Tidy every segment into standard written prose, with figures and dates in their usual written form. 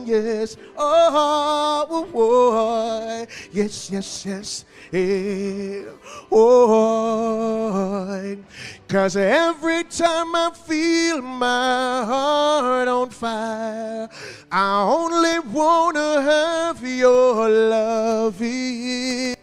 yes. Oh, oh, oh, yes, yes, yes. Oh, 'cause every time I feel my heart on fire, I only wanna have your loving.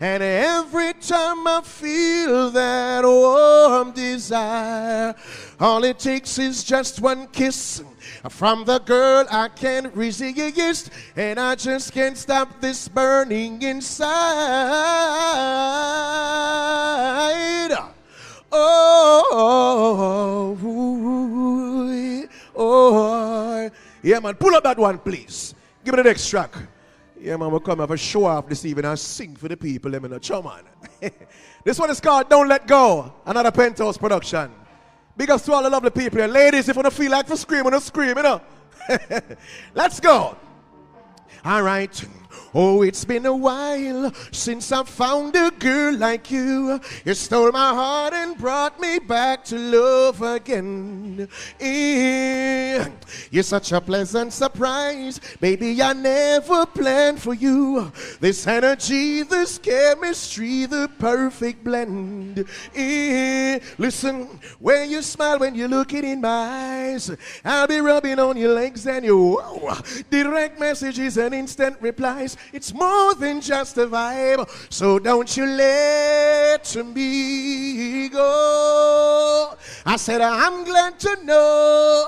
And every time I feel that warm desire, all it takes is just one kiss from the girl I can't resist, and I just can't stop this burning inside. Oh, oh, yeah, man, pull up that one, please. Give me the next track. Yeah, man, we'll come have a show off this evening and sing for the people. Let me know, show, man. This one is called Don't Let Go, another Penthouse production. Big ups to all the lovely people here. Ladies, if you don't feel like to scream, you scream, you know. Let's go. All right. Oh, it's been a while since I found a girl like you. You stole my heart and brought me back to love again. You're such a pleasant surprise. Baby, I never planned for you. This energy, this chemistry, the perfect blend. Listen, when you smile, when you look it in my eyes, I'll be rubbing on your legs and you direct messages and instant replies. It's more than just a vibe, so don't you let me go. I said I'm glad to know,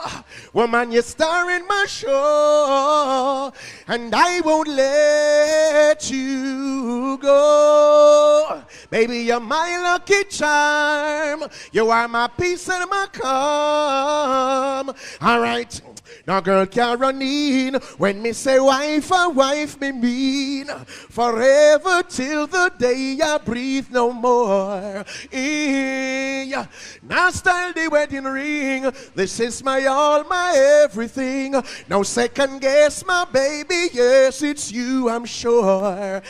woman, you're starring my show, and I won't let you go. Baby, you're my lucky charm. You are my peace and my calm. All right. Now, girl, can't run in when me say wife, a wife me mean forever till the day I breathe no more. Now style the wedding ring. This is my all, my everything. No second guess, my baby. Yes, it's you, I'm sure.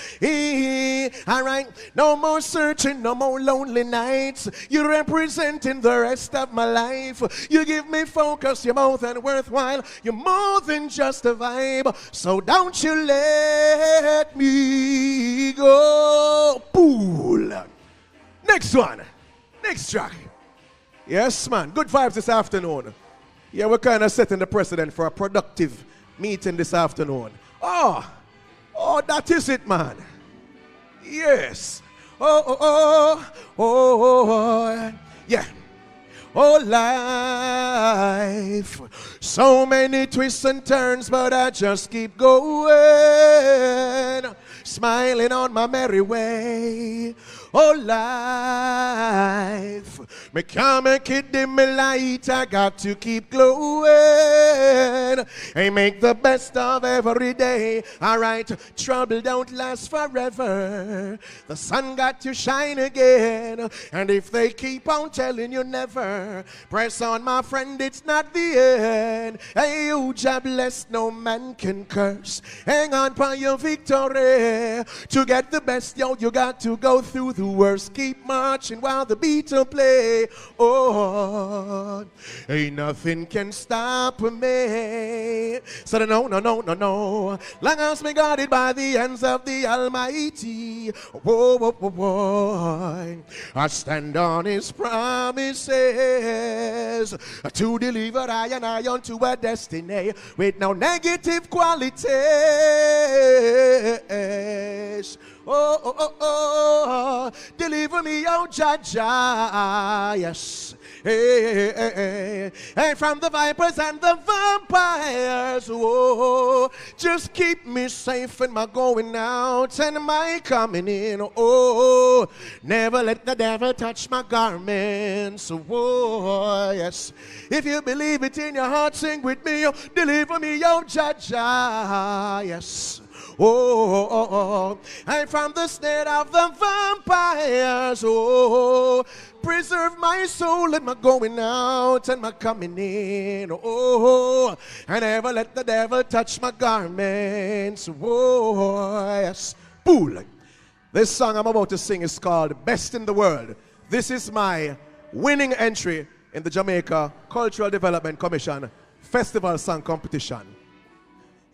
All right, no more searching, no more lonely nights. You're representing the rest of my life. You give me focus, you're more than worthwhile. You're more than just a vibe, so don't you let me go. Pool. Next one. Next track. Yes, man. Good vibes this afternoon. Yeah, we're kind of setting the precedent for a productive meeting this afternoon. Oh, that is it, man. Yes. Oh, yeah. Oh, life, so many twists and turns, but I just keep going, smiling on my merry way. Oh, life, me can't make it dim me light, I got to keep glowing, and make the best of every day. All right, trouble don't last forever, the sun got to shine again, and if they keep on telling you never, press on, my friend, it's not the end. Hey, you job blessed, no man can curse. Hang on for your victory. To get the best, yo, you got to go through the worst. Keep marching while the beat will play. Oh, ain't nothing can stop me. So no. Long as me guarded by the hands of the Almighty. Whoa. I stand on His promises to deliver I and I unto a destiny with no negative qualities. Deliver me, oh Jaja, yes. Hey, from the vipers and the vampires, oh, just keep me safe in my going out and my coming in, oh, never let the devil touch my garments, oh, yes. If you believe it in your heart, sing with me, oh, deliver me, oh Jaja, yes. Oh, and from the snare of the vampires, oh, preserve my soul and my going out and my coming in, oh, and never let the devil touch my garments, oh, yes. Pool. This song I'm about to sing is called Best in the World. This is my winning entry in the Jamaica Cultural Development Commission Festival Song Competition.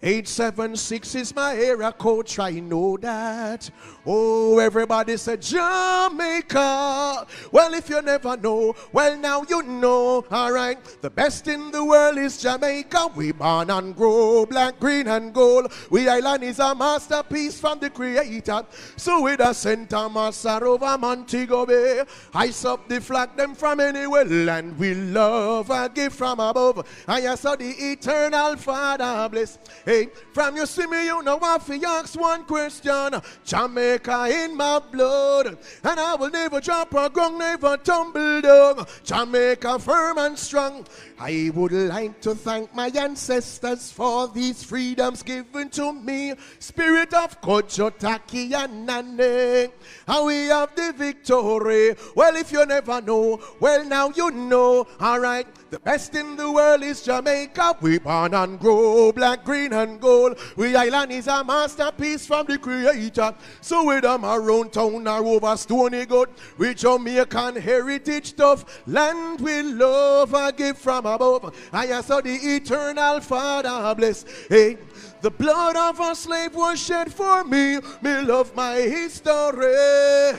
876 is my area code, try know that. Oh, everybody said Jamaica. Well, if you never know, well, now you know. All right, the best in the world is Jamaica. We born and grow black, green, and gold. We island is a masterpiece from the Creator. So with a Santa Massa over Montego Bay, ice up the flag them from anywhere, land we love a gift from above. I saw the eternal Father bless. Hey, from you see me, you know I fi ask one question. Jamaica in my blood, and I will never drop or ground, never tumble down. Jamaica firm and strong. I would like to thank my ancestors for these freedoms given to me. Spirit of Kojotaki and Nane, how we have the victory. Well, if you never know, well, now you know. All right, the best in the world is Jamaica. We born and grow black, green, and gold. We island is a masterpiece from the Creator. So with them around town or over Stony Good, we Jamaican heritage stuff, land we love a gift from above. I saw the eternal Father bless. Hey, the blood of a slave was shed for me. Me love my history.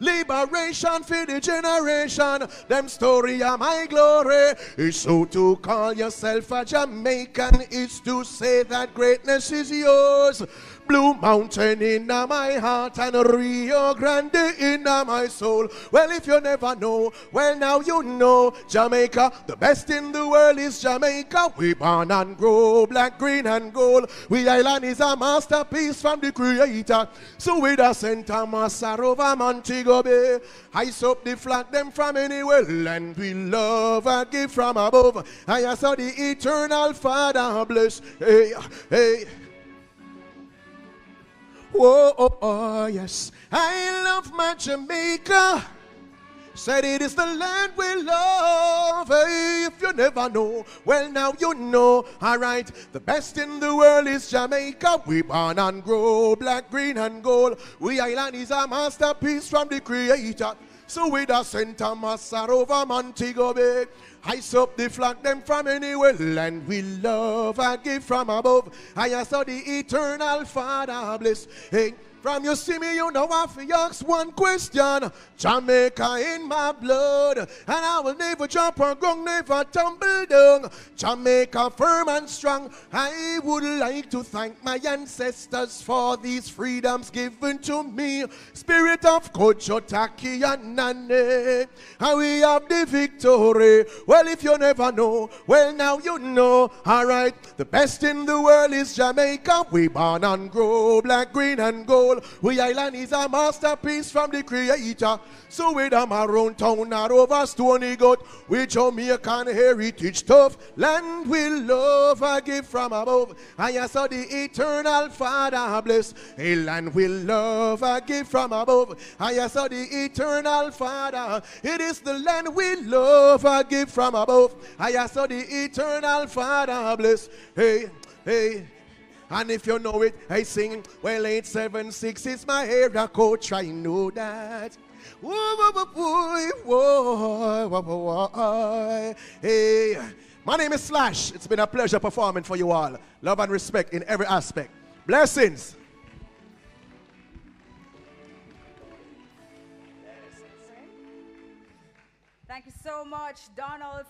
Liberation for the generation. Them story of my glory. So to call yourself a Jamaican is to say that greatness is yours. Blue Mountain in my heart and Rio Grande in my soul. Well, if you never know, well, now you know. Jamaica, the best in the world is Jamaica. We born and grow black, green, and gold. We island is a masterpiece from the Creator. So with a Santa Massa over Montego Bay, ice up the flag them from anywhere, and we love a gift from above. I saw the eternal Father bless. Hey, hey. Whoa, oh, oh, yes, I love my Jamaica. Said it is the land we love. Hey, if you never know, well, now you know. All right, the best in the world is Jamaica. We born and grow black, green, and gold. We island is a masterpiece from the Creator. So with a Santa Massa over Montego Bay, ice up the flag them from anywhere, land we love a gift from above. I saw the eternal Father bless. Hey, from you see me, you know I fi ask one question. Jamaica in my blood, and I will never jump or go, never tumble down. Jamaica firm and strong. I would like to thank my ancestors for these freedoms given to me. Spirit of Kojotaki and Nane, how we have the victory. Well, if you never know, well, now you know. All right, the best in the world is Jamaica. We born and grow black, green, and gold. We island is a masterpiece from the Creator. So with them around town or over Stony Good, we Jamaican heritage stuff, land we love a gift from above. I saw the eternal Father bless. A land we love a gift from above. I saw the eternal Father. It is the land we love a gift from above. I saw the eternal Father bless. Hey, hey. And if you know it, I sing, well, 876 is my area code, try know that. Hey, my name is Slash. It's been a pleasure performing for you all. Love and respect in every aspect. Blessings. Thank you so much, Donald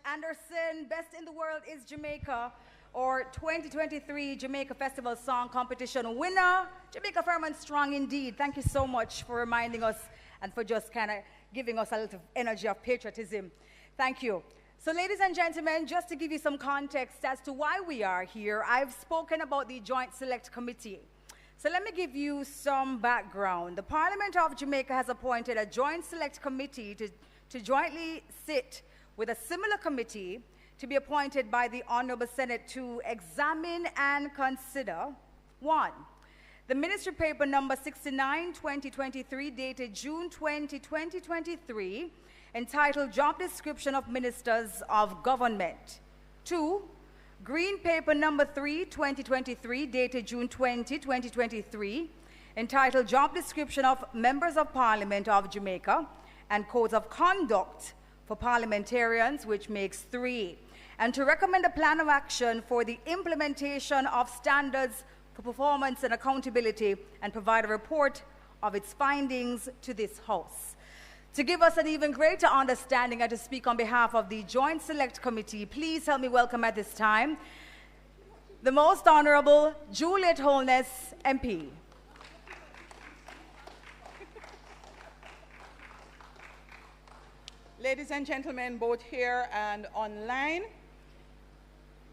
Anderson. Best in the world is Jamaica, or 2023 Jamaica Festival Song Competition winner. Jamaica firm and strong indeed. Thank you so much for reminding us and for just kind of giving us a little energy of patriotism. Thank you. So ladies and gentlemen, just to give you some context as to why we are here, I've spoken about the Joint Select Committee. So let me give you some background. The Parliament of Jamaica has appointed a Joint Select Committee to jointly sit with a similar committee to be appointed by the Honorable Senate to examine and consider, 1, the Ministry Paper number 69, 2023, dated June 20, 2023, entitled Job Description of Ministers of Government. 2, Green Paper number 3, 2023, dated June 20, 2023, entitled Job Description of Members of Parliament of Jamaica and Codes of Conduct for Parliamentarians, which makes 3. and to recommend a plan of action for the implementation of standards for performance and accountability, and provide a report of its findings to this House. To give us an even greater understanding and to speak on behalf of the Joint Select Committee, please help me welcome at this time the Most Honorable Juliet Holness, MP. Ladies and gentlemen, both here and online,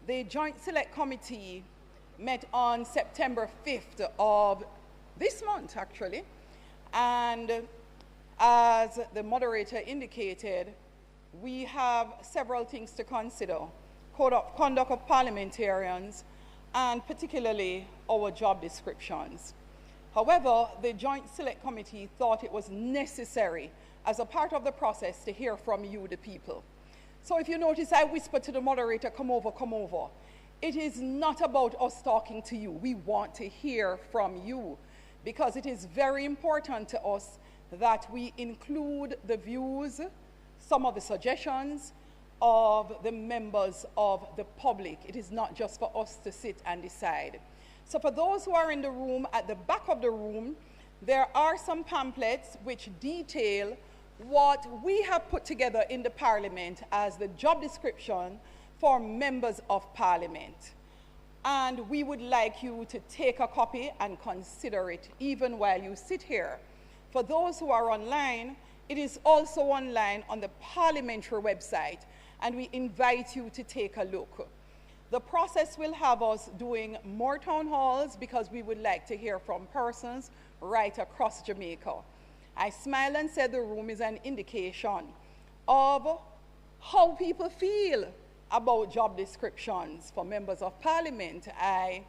the Joint Select Committee met on September 5th of this month, actually, and as the moderator indicated, we have several things to consider: code of conduct of parliamentarians, and particularly our job descriptions. However, the Joint Select Committee thought it was necessary as a part of the process to hear from you, the people. So if you notice, I whispered to the moderator, come over, come over. It is not about us talking to you. We want to hear from you, because it is very important to us that we include the views, some of the suggestions of the members of the public. It is not just for us to sit and decide. So for those who are in the room, at the back of the room, there are some pamphlets which detail what we have put together in the Parliament as the job description for members of Parliament. And we would like you to take a copy and consider it even while you sit here. For those who are online, it is also online on the parliamentary website, and we invite you to take a look. The process will have us doing more town halls because we would like to hear from persons right across Jamaica. I smiled and said the room is an indication of how people feel about job descriptions for members of Parliament. I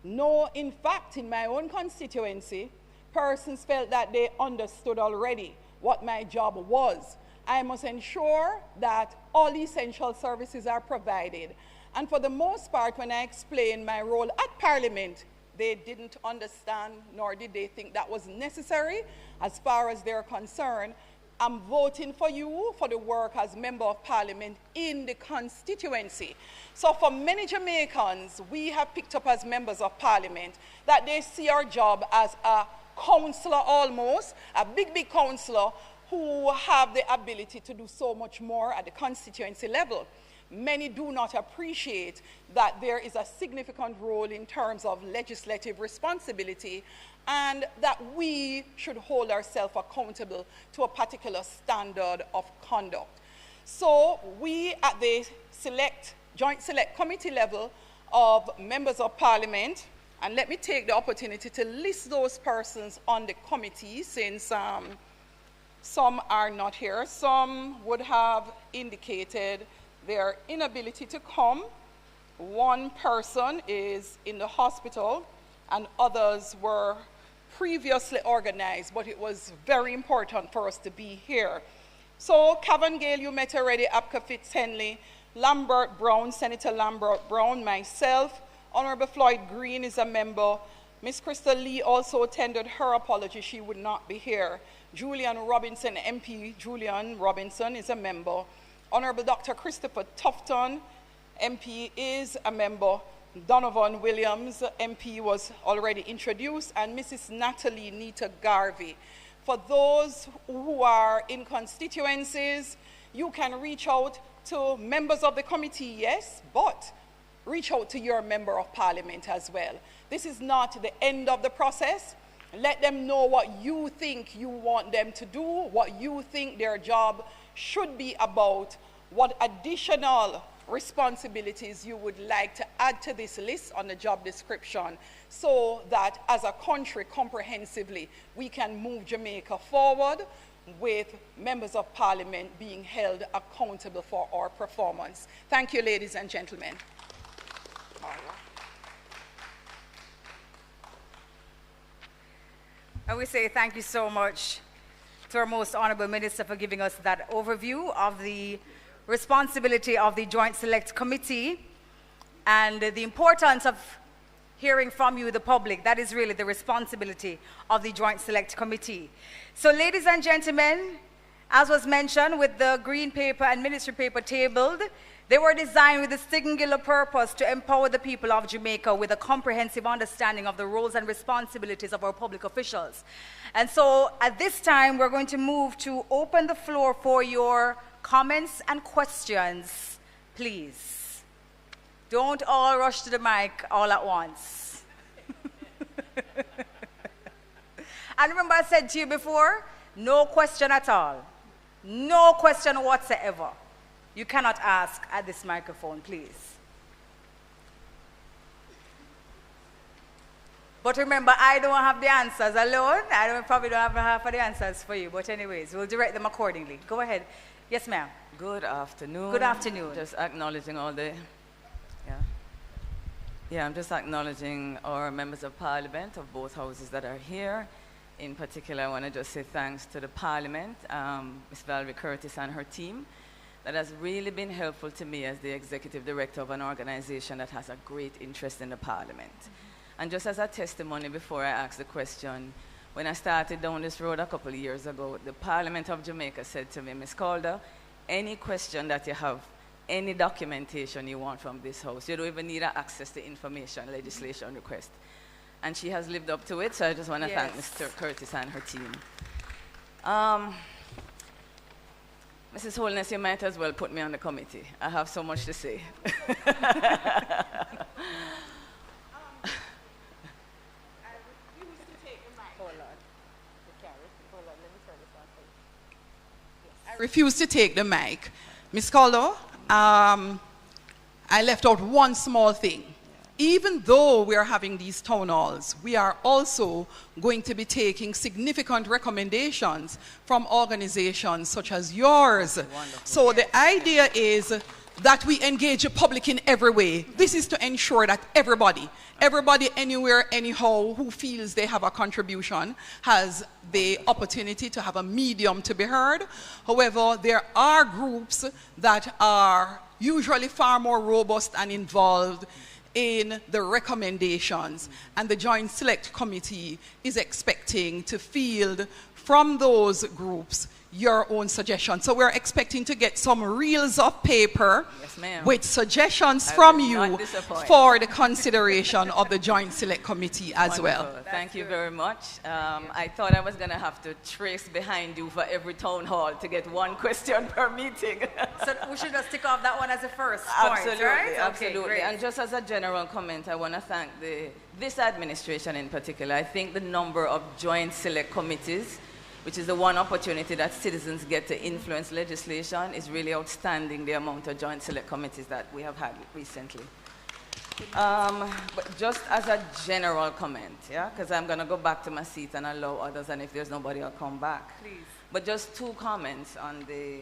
know, in fact, in my own constituency, persons felt that they understood already what my job was. I must ensure that all essential services are provided. And for the most part, when I explained my role at Parliament, they didn't understand, nor did they think that was necessary. As far as they're concerned, I'm voting for you for the work as Member of Parliament in the constituency. So for many Jamaicans, we have picked up as Members of Parliament that they see our job as a councillor almost, a big, big councillor who have the ability to do so much more at the constituency level. Many do not appreciate that there is a significant role in terms of legislative responsibility, and that we should hold ourselves accountable to a particular standard of conduct. So we at the Joint Select Committee level of Members of Parliament, and let me take the opportunity to list those persons on the committee, since some are not here. Some would have indicated their inability to come. One person is in the hospital, and others were previously organized, but it was very important for us to be here. So Cavan Gale, you met already, Apka Fitz-Henley, Lambert Brown, Senator Lambert Brown, myself, Honorable Floyd Green is a member. Miss Crystal Lee also tendered her apology, she would not be here. Julian Robinson, MP Julian Robinson is a member. Honorable Dr. Christopher Tufton, MP, is a member. Donovan Williams, MP, was already introduced, and Mrs. Natalie Nita Garvey. For those who are in constituencies, you can reach out to members of the committee, yes, but reach out to your Member of Parliament as well. This is not the end of the process. Let them know what you think you want them to do, what you think their job should be about, what additional responsibilities you would like to add to this list on the job description, so that as a country comprehensively we can move Jamaica forward with members of Parliament being held accountable for our performance. Thank you, ladies and gentlemen. And we say thank you so much to our most honorable minister for giving us that overview of the responsibility of the Joint Select Committee and the importance of hearing from you, the public. That is really the responsibility of the Joint Select Committee. So, ladies and gentlemen, as was mentioned, with the green paper and ministry paper tabled, They were designed with a singular purpose to empower the people of Jamaica with a comprehensive understanding of the roles and responsibilities of our public officials. And so at this time, we're going to move to open the floor for your comments and questions, please. Don't all rush to the mic all at once. And remember I said to you before, no question at all. No question whatsoever. You cannot ask at this microphone, please. But remember, I don't have the answers alone. Probably don't have half of the answers for you. But anyways, we'll direct them accordingly. Go ahead. Yes, ma'am. Good afternoon. Good afternoon. Just acknowledging all the... Yeah, I'm just acknowledging our members of Parliament of both houses that are here. In particular, I want to just say thanks to the Parliament, Ms. Valerie Curtis and her team. That has really been helpful to me as the executive director of an organization that has a great interest in the Parliament. And just as a testimony before I ask the question, when I started down this road a couple of years ago, the Parliament of Jamaica said to me, Ms. Calder, any question that you have, any documentation you want from this house, you don't even need access to information, legislation request. And she has lived up to it, so I just want to thank Mr. Curtis and her team. Mrs. Holness, you might as well put me on the committee. I have so much to say. I refuse to take the mic. Ms. Calder, I left out one small thing. Even though we are having these town halls, we are also going to be taking significant recommendations from organizations such as yours. Wonderful. So the idea is that we engage the public in every way. This is to ensure that everybody anywhere, anyhow, who feels they have a contribution has the opportunity to have a medium to be heard. However, there are groups that are usually far more robust and involved in the recommendations, and the Joint Select Committee is expecting to field from those groups your own suggestions. So we're expecting to get some reels of paper with suggestions from you for the consideration of the Joint Select Committee as well. Thank you very much. I thought I was going to have to trace behind you for every town hall to get one question per meeting. So we should just tick off that one as a first Absolutely, point, right? absolutely. Okay, and just as a general comment, I want to thank this administration in particular. I think the number of Joint Select Committees, which is the one opportunity that citizens get to influence legislation, is really outstanding, the amount of Joint Select Committees that we have had recently. But just as a general comment, yeah, because I'm going to go back to my seat and allow others, and if there's nobody, I'll come back. Please. But just two comments on the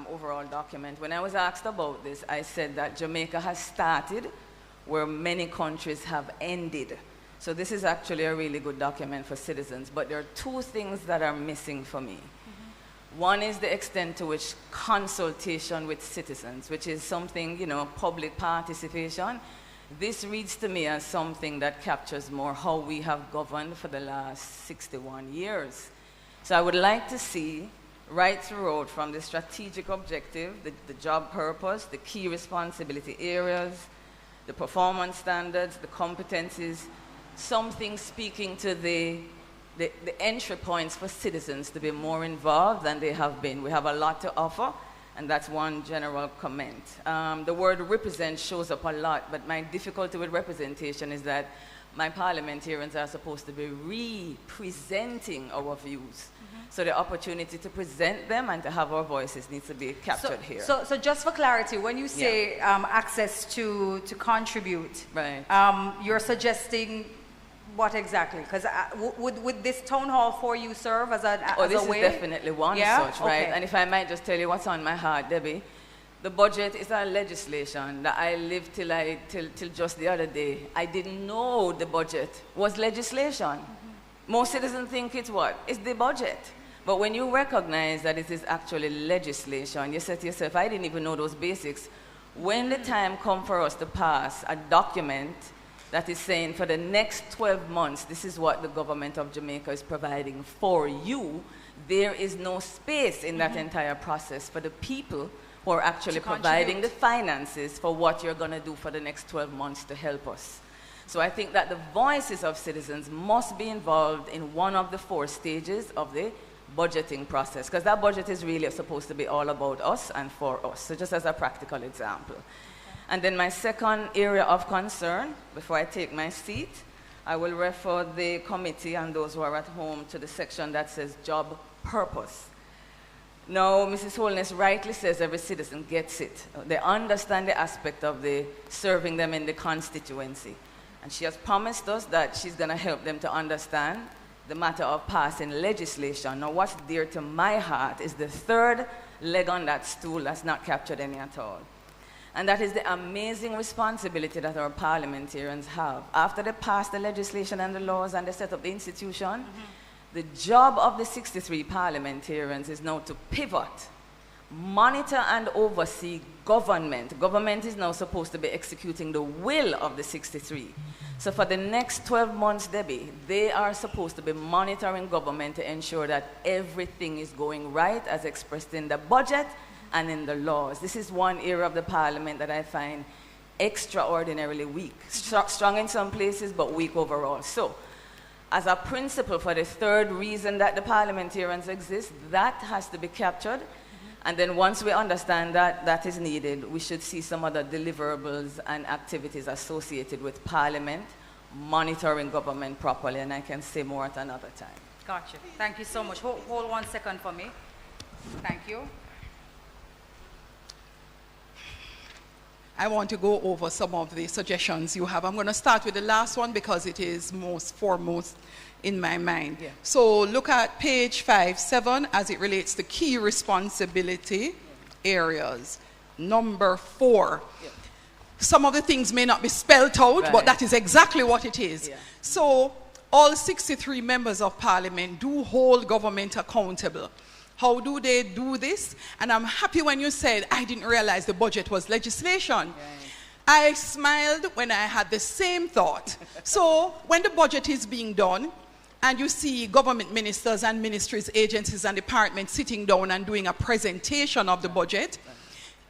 overall document. When I was asked about this, I said that Jamaica has started where many countries have ended. So this is actually a really good document for citizens, but there are two things that are missing for me. One is the extent to which consultation with citizens, which is something, you know, public participation. This reads to me as something that captures more how we have governed for the last 61 years. So I would like to see right throughout, from the strategic objective, the job purpose, the key responsibility areas, the performance standards, the competencies, something speaking to the entry points for citizens to be more involved than they have been. We have a lot to offer, and that's one general comment. The word represent shows up a lot, but my difficulty with representation is that my parliamentarians are supposed to be representing our views. So the opportunity to present them and to have our voices needs to be captured here. So just for clarity, when you say access to contribute, right. You're suggesting what exactly? Because would this town hall for you serve as a way? This is definitely one such, right? Okay. And if I might just tell you what's on my heart, Debbie, the budget is a legislation that I lived till just the other day. I didn't know the budget was legislation. Most citizens think it's what? It's the budget. But when you recognize that it is actually legislation, you say to yourself, I didn't even know those basics. When the time comes for us to pass a document that is saying for the next 12 months, this is what the government of Jamaica is providing for you, there is no space in that entire process for the people who are actually providing the finances for what you're going to do for the next 12 months to help us. So I think that the voices of citizens must be involved in one of the 4 stages of the budgeting process, because that budget is really supposed to be all about us and for us. So just as a practical example. And then my second area of concern, before I take my seat, I will refer the committee and those who are at home to the section that says job purpose. Now, Mrs. Holness rightly says every citizen gets it. They understand the aspect of the serving them in the constituency. And she has promised us that she's going to help them to understand the matter of passing legislation. Now, what's dear to my heart is the 3rd leg on that stool that's not captured any at all. And that is the amazing responsibility that our parliamentarians have. After they pass the legislation and the laws and they set up the institution, the job of the 63 parliamentarians is now to pivot, monitor and oversee government. Government is now supposed to be executing the will of the 63. So for the next 12 months, Debbie, they are supposed to be monitoring government to ensure that everything is going right as expressed in the budget and in the laws. This is one area of the parliament that I find extraordinarily weak. Strong in some places, but weak overall. So, as a principle for the 3rd reason that the parliamentarians exist, that has to be captured. And then once we understand that that is needed, we should see some other deliverables and activities associated with Parliament, monitoring government properly, and I can say more at another time. Gotcha. Thank you so much. Hold 1 second for me. Thank you. I want to go over some of the suggestions you have. I'm going to start with the last one because it is most foremost in my mind. Yeah. So look at page 5-7 as it relates to key responsibility areas. Number 4. Yeah. Some of the things may not be spelled out, right, but that is exactly what it is. Yeah. So all 63 members of parliament do hold government accountable. How do they do this? And I'm happy when you said, I didn't realize the budget was legislation. Right. I smiled when I had the same thought. So when the budget is being done, and you see government ministers and ministries, agencies and departments sitting down and doing a presentation of the budget,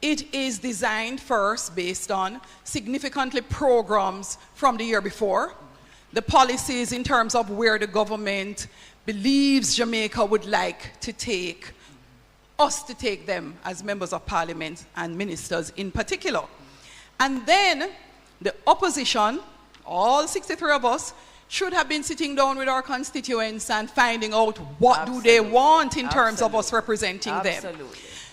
it is designed first based on significantly programs from the year before, the policies in terms of where the government believes Jamaica would like to take, us to take them as members of parliament and ministers in particular. And then the opposition, all 63 of us, should have been sitting down with our constituents and finding out what do they want in terms of us representing them. Yeah.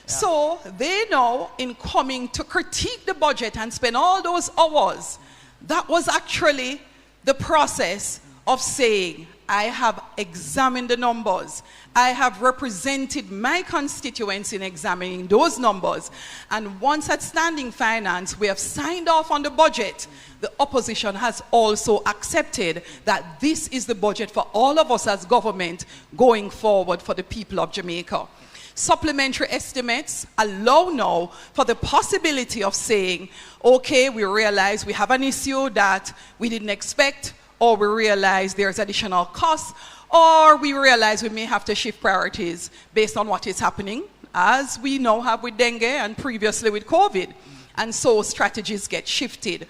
So they know in coming to critique the budget and spend all those hours, that was actually the process of saying, I have examined the numbers. I have represented my constituents in examining those numbers. And once at Standing Finance, we have signed off on the budget. The opposition has also accepted that this is the budget for all of us as government going forward for the people of Jamaica. Supplementary estimates allow now for the possibility of saying, okay, we realize we have an issue that we didn't expect, or we realize there's additional costs, or we realize we may have to shift priorities based on what is happening, as we now have with dengue and previously with COVID. And so strategies get shifted.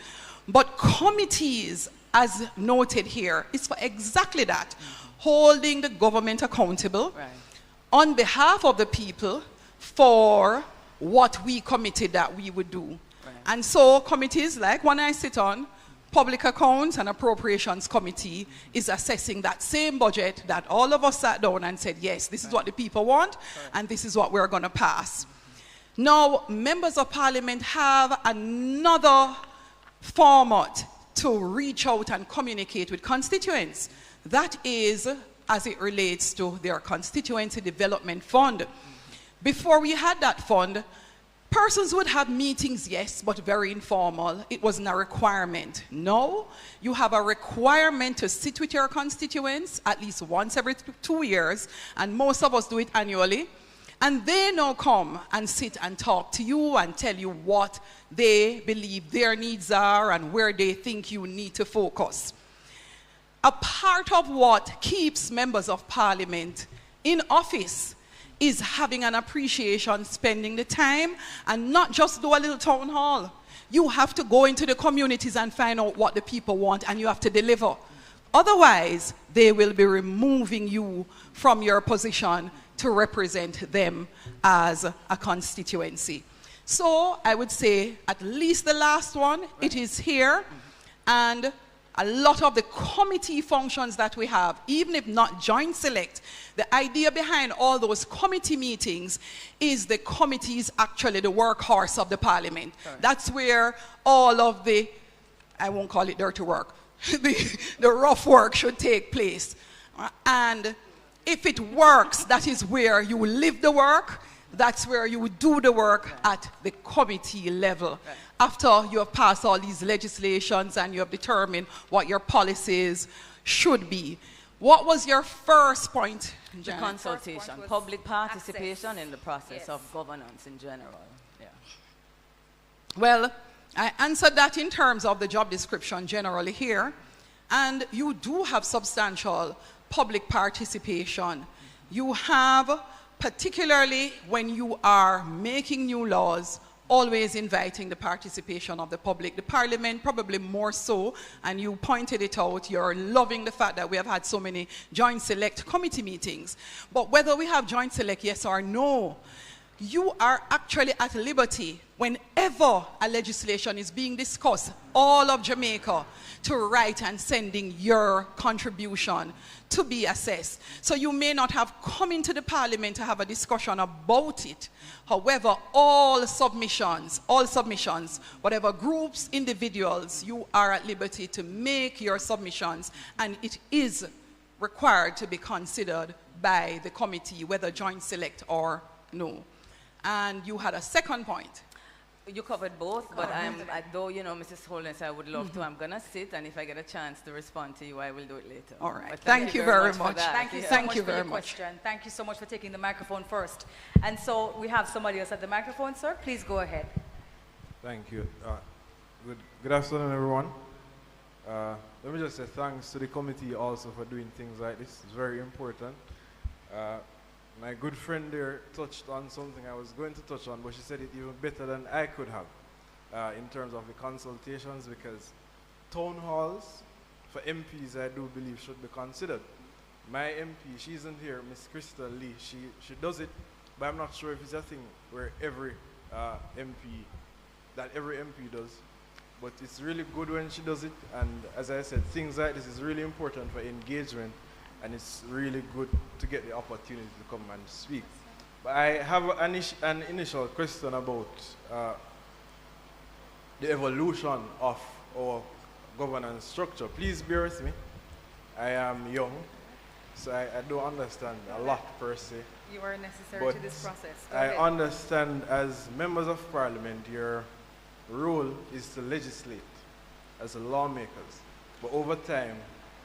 But committees, as noted here, is for exactly that, holding the government accountable on behalf of the people for what we committed that we would do. And so committees like one I sit on, Public Accounts and Appropriations Committee, is assessing that same budget that all of us sat down and said, yes, this is what the people want, and this is what we're going to pass. Now, members of parliament have another format to reach out and communicate with constituents. That is, as it relates to their constituency development fund. Before we had that fund, persons would have meetings, yes, but very informal. It wasn't a requirement. No, you have a requirement to sit with your constituents at least once every 2 years, and most of us do it annually. And they now come and sit and talk to you and tell you what they believe their needs are and where they think you need to focus. A part of what keeps members of parliament in office is having an appreciation, spending the time, and not just do a little town hall. You have to go into the communities and find out what the people want, and you have to deliver. Otherwise, they will be removing you from your position to represent them as a constituency. So I would say at least the last one, it is here, and a lot of the committee functions that we have, even if not joint select, the idea behind all those committee meetings is the committee is actually the workhorse of the parliament. Right. That's where all of the, I won't call it dirty work, the rough work should take place. And if it works, that is where you will live the work. That's where you would do the work at the committee level. Right. After you have passed all these legislations and you have determined what your policies should be. What was your first point, Janet? The consultation, public participation in the process of governance in general. Yeah. Well, I answered that in terms of the job description generally here, and you do have substantial public participation. You have, particularly when you are making new laws, always inviting the participation of the public. The parliament probably more so, and you pointed it out, you're loving the fact that we have had so many joint select committee meetings. But whether we have joint select, yes or no, you are actually at liberty whenever a legislation is being discussed, all of Jamaica, to write and sending your contribution to be assessed. So you may not have come into the parliament to have a discussion about it. However, all submissions, whatever groups, individuals, you are at liberty to make your submissions, and it is required to be considered by the committee, whether joint select or no. And you had a second point. You covered both, but though, you know, Mrs. Holness, I would love to. I'm going to sit, and if I get a chance to respond to you, I will do it later. All right. Thank you very much. Thank you so much for your question. Thank you so much for taking the microphone first. And so we have somebody else at the microphone, sir. Please go ahead. Thank you. Good afternoon, everyone. Let me just say thanks to the committee also for doing things like this. It's very important. My good friend there touched on something I was going to touch on, but she said it even better than I could have in terms of the consultations, because town halls for MPs, I do believe, should be considered. My MP, she isn't here, Miss Crystal Lee, she does it, but I'm not sure if it's a thing where every MP does. But it's really good when she does it, and as I said, things like this is really important for engagement. And it's really good to get the opportunity to come and speak. But I have an initial question about the evolution of our governance structure. Please bear with me. I am young, so I don't understand a lot per se. You are necessary to this process. I understand as members of parliament, your role is to legislate as lawmakers. But over time,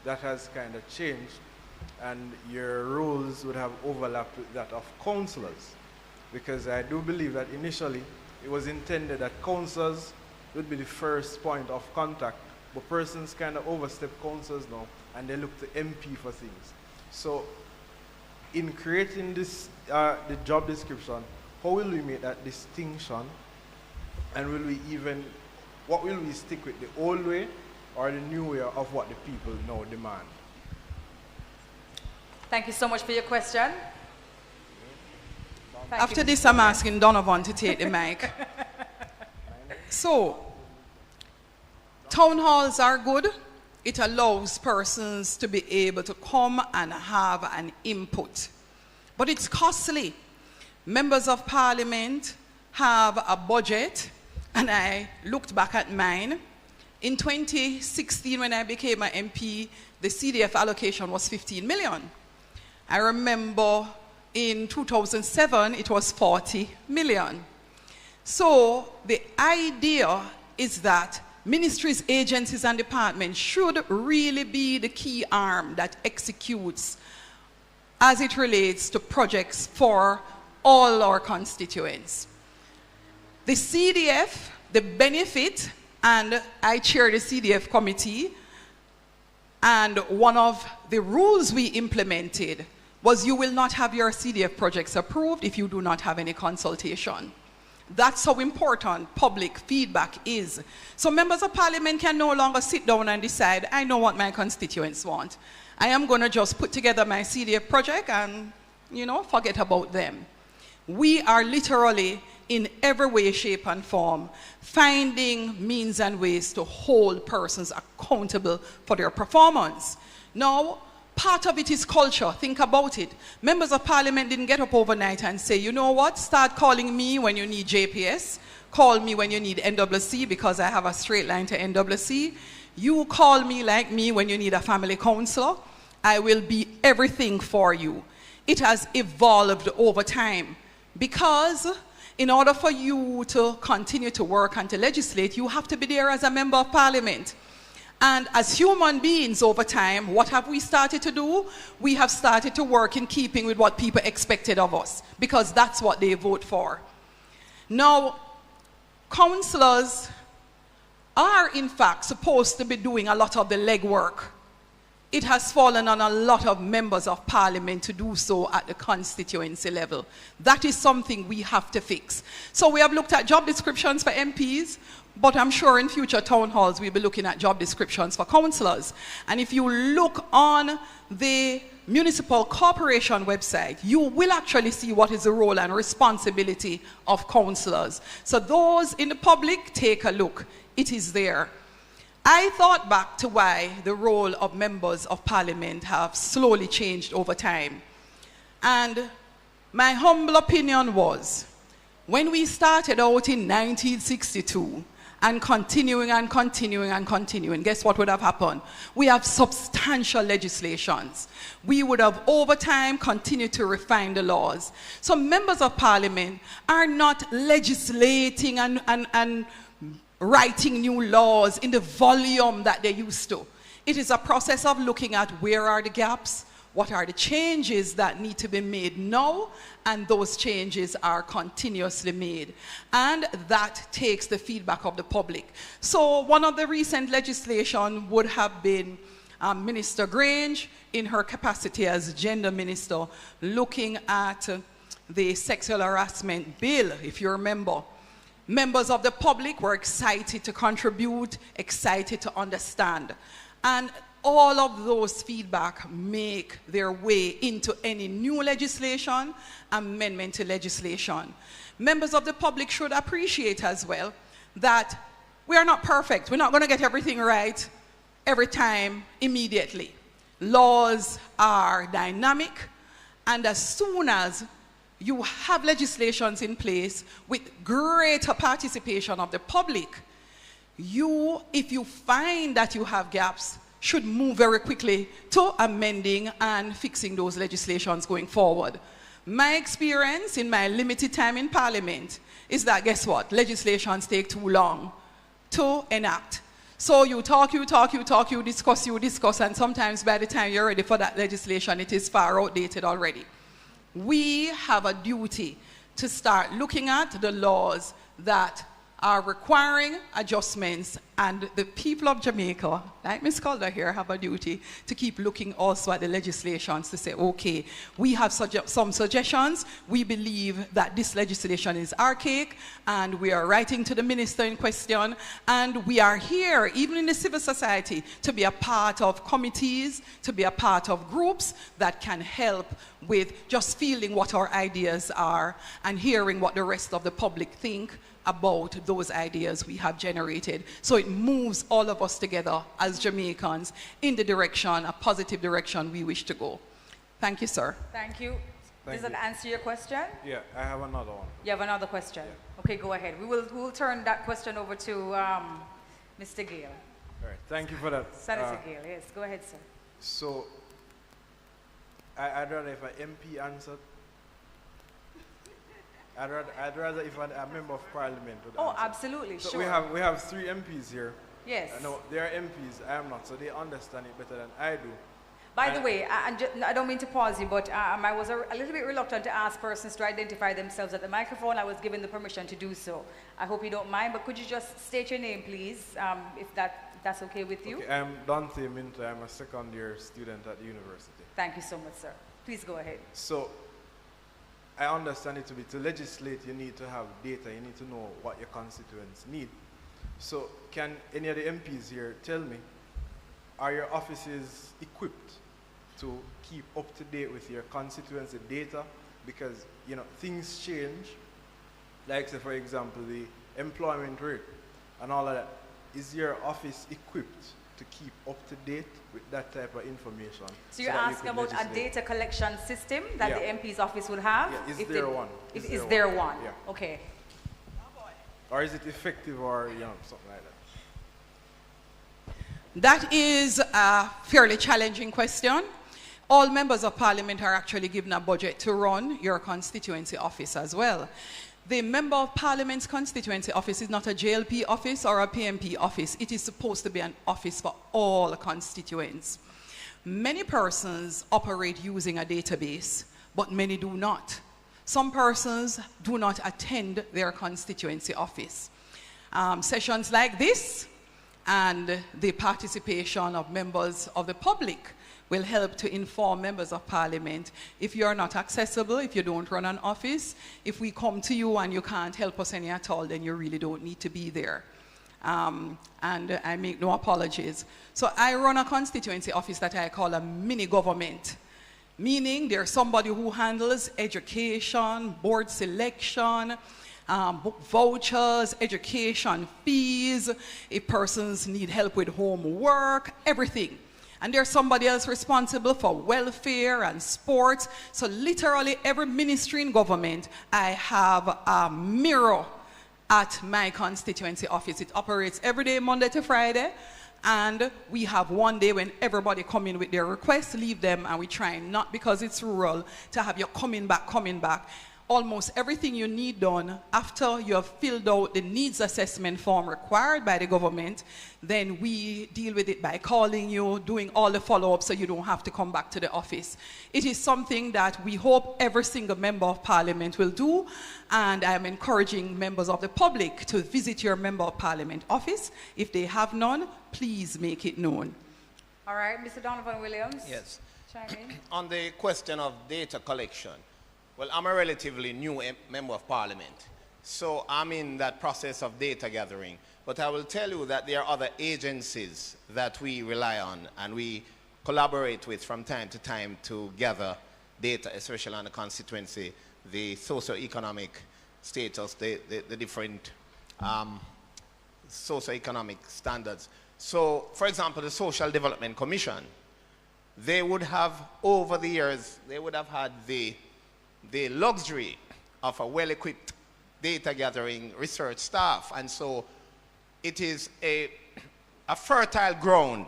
that has kind of changed, and your roles would have overlapped with that of councillors, because I do believe that initially it was intended that councillors would be the first point of contact, but persons kind of overstep councillors now, and they look to MP for things. So in creating this, the job description, how will we make that distinction, and what will we stick with, the old way or the new way of what the people now demand? Thank you so much for your question. After this, I'm asking Donovan to take the mic. So, town halls are good. It allows persons to be able to come and have an input. But it's costly. Members of parliament have a budget, and I looked back at mine. In 2016, when I became an MP, the CDF allocation was 15 million. I remember in 2007, it was 40 million. So the idea is that ministries, agencies, and departments should really be the key arm that executes as it relates to projects for all our constituents. The CDF, the benefit, and I chair the CDF committee, and one of the rules we implemented was you will not have your CDF projects approved if you do not have any consultation. That's how important public feedback is. So members of parliament can no longer sit down and decide, I know what my constituents want. I am going to just put together my CDF project and, you know, forget about them. We are literally, in every way, shape, and form, finding means and ways to hold persons accountable for their performance. Now, part of it is culture. Think about it. Members of parliament didn't get up overnight and say, you know what, start calling me when you need JPS, call me when you need NWC because I have a straight line to NWC. You call me like me when you need a family counselor. I will be everything for you. It has evolved over time because in order for you to continue to work and to legislate, you have to be there as a member of parliament. And as human beings over time, what have we started to do? We have started to work in keeping with what people expected of us, because that's what they vote for. Now, councillors are in fact supposed to be doing a lot of the legwork. It has fallen on a lot of members of parliament to do so at the constituency level. That is something we have to fix. So we have looked at job descriptions for MPs, but I'm sure in future town halls we'll be looking at job descriptions for councillors. And if you look on the municipal corporation website, you will actually see what is the role and responsibility of councillors. So those in the public, take a look. It is there. I thought back to why the role of members of parliament have slowly changed over time. And my humble opinion was, when we started out in 1962, and continuing and continuing and continuing, guess what would have happened? We have substantial legislations. We would have over time continued to refine the laws. So members of parliament are not legislating and writing new laws in the volume that they used to. It is a process of looking at where are the gaps, what are the changes that need to be made now, and those changes are continuously made. And that takes the feedback of the public. So one of the recent legislation would have been Minister Grange, in her capacity as gender minister, looking at the sexual harassment bill, if you remember. Members of the public were excited to contribute, excited to understand. And all of those feedback make their way into any new legislation, amendment to legislation. Members of the public should appreciate as well that we are not perfect. We're not going to get everything right every time immediately. Laws are dynamic, and as soon as you have legislations in place with greater participation of the public, you, if you find that you have gaps, should move very quickly to amending and fixing those legislations going forward. My experience in my limited time in parliament is that, guess what? Legislations take too long to enact. So you talk, you discuss, and sometimes by the time you're ready for that legislation, it is far outdated already. We have a duty to start looking at the laws that are requiring adjustments, and the people of Jamaica, like Ms. Calder here, have a duty to keep looking also at the legislations to say, okay, we have some suggestions. We believe that this legislation is archaic, and we are writing to the minister in question, and we are here, even in the civil society, to be a part of committees, to be a part of groups that can help with just feeling what our ideas are and hearing what the rest of the public think about those ideas we have generated. So it moves all of us together as Jamaicans in the direction, a positive direction we wish to go. Thank you, sir. Thank you. Does that answer your question? Yeah, I have another one. You have another question? Yeah. Okay, go ahead. We'll turn that question over to Mr. Gale. All right, thank you for that. Senator Gale, yes, go ahead, sir. So, I'd rather if an MP answered. I'd rather if a member of parliament would answer. Absolutely, so sure. We have 3 MPs here. Yes. No, they are MPs, I am not, so they understand it better than I do. By the way, I don't mean to pause you, but I was a little bit reluctant to ask persons to identify themselves at the microphone. I was given the permission to do so. I hope you don't mind, but could you just state your name, please, if that's okay with you? Okay, I'm Dante Minto. I'm a second-year student at the university. Thank you so much, sir. Please go ahead. So, I understand it to be to legislate, you need to have data, you need to know what your constituents need. So, can any of the MPs here tell me, are your offices equipped to keep up to date with your constituency data? Because, you know, things change. Like, say, for example, the employment rate and all of that. Is your office equipped to keep up to date with that type of information? So you're asking about a data collection system that the MP's office would have? Yeah, is there one? Is there one? Yeah. Okay. Or is it effective, or, you know, something like that? That is a fairly challenging question. All members of parliament are actually given a budget to run your constituency office as well. The member of parliament's constituency office is not a JLP office or a PMP office. It is supposed to be an office for all constituents. Many persons operate using a database, but many do not. Some persons do not attend their constituency office. Sessions like this and the participation of members of the public will help to inform members of parliament. If you're not accessible, if you don't run an office, if we come to you and you can't help us any at all, then you really don't need to be there. And I make no apologies. So I run a constituency office that I call a mini government, meaning there's somebody who handles education, board selection, book vouchers, education fees, if persons need help with homework, everything. And there's somebody else responsible for welfare and sports. So literally every ministry in government, I have a mirror at my constituency office. It operates every day, Monday to Friday. And we have one day when everybody come in with their requests, leave them, and we try not, because it's rural, to have you coming back. Almost everything you need done after you have filled out the needs assessment form required by the government, then we deal with it by calling you, doing all the follow-up so you don't have to come back to the office. It is something that we hope every single member of parliament will do, and I am encouraging members of the public to visit your member of parliament office. If they have none, please make it known. All right, Mr. Donovan Williams. Yes. Chime in. On the question of data collection, well, I'm a relatively new member of parliament, so I'm in that process of data gathering. But I will tell you that there are other agencies that we rely on and we collaborate with from time to time to gather data, especially on the constituency, the socio-economic status, the different socio-economic standards. So, for example, the Social Development Commission, they would have, over the years, they would have had the luxury of a well-equipped data gathering research staff, and so it is a fertile ground,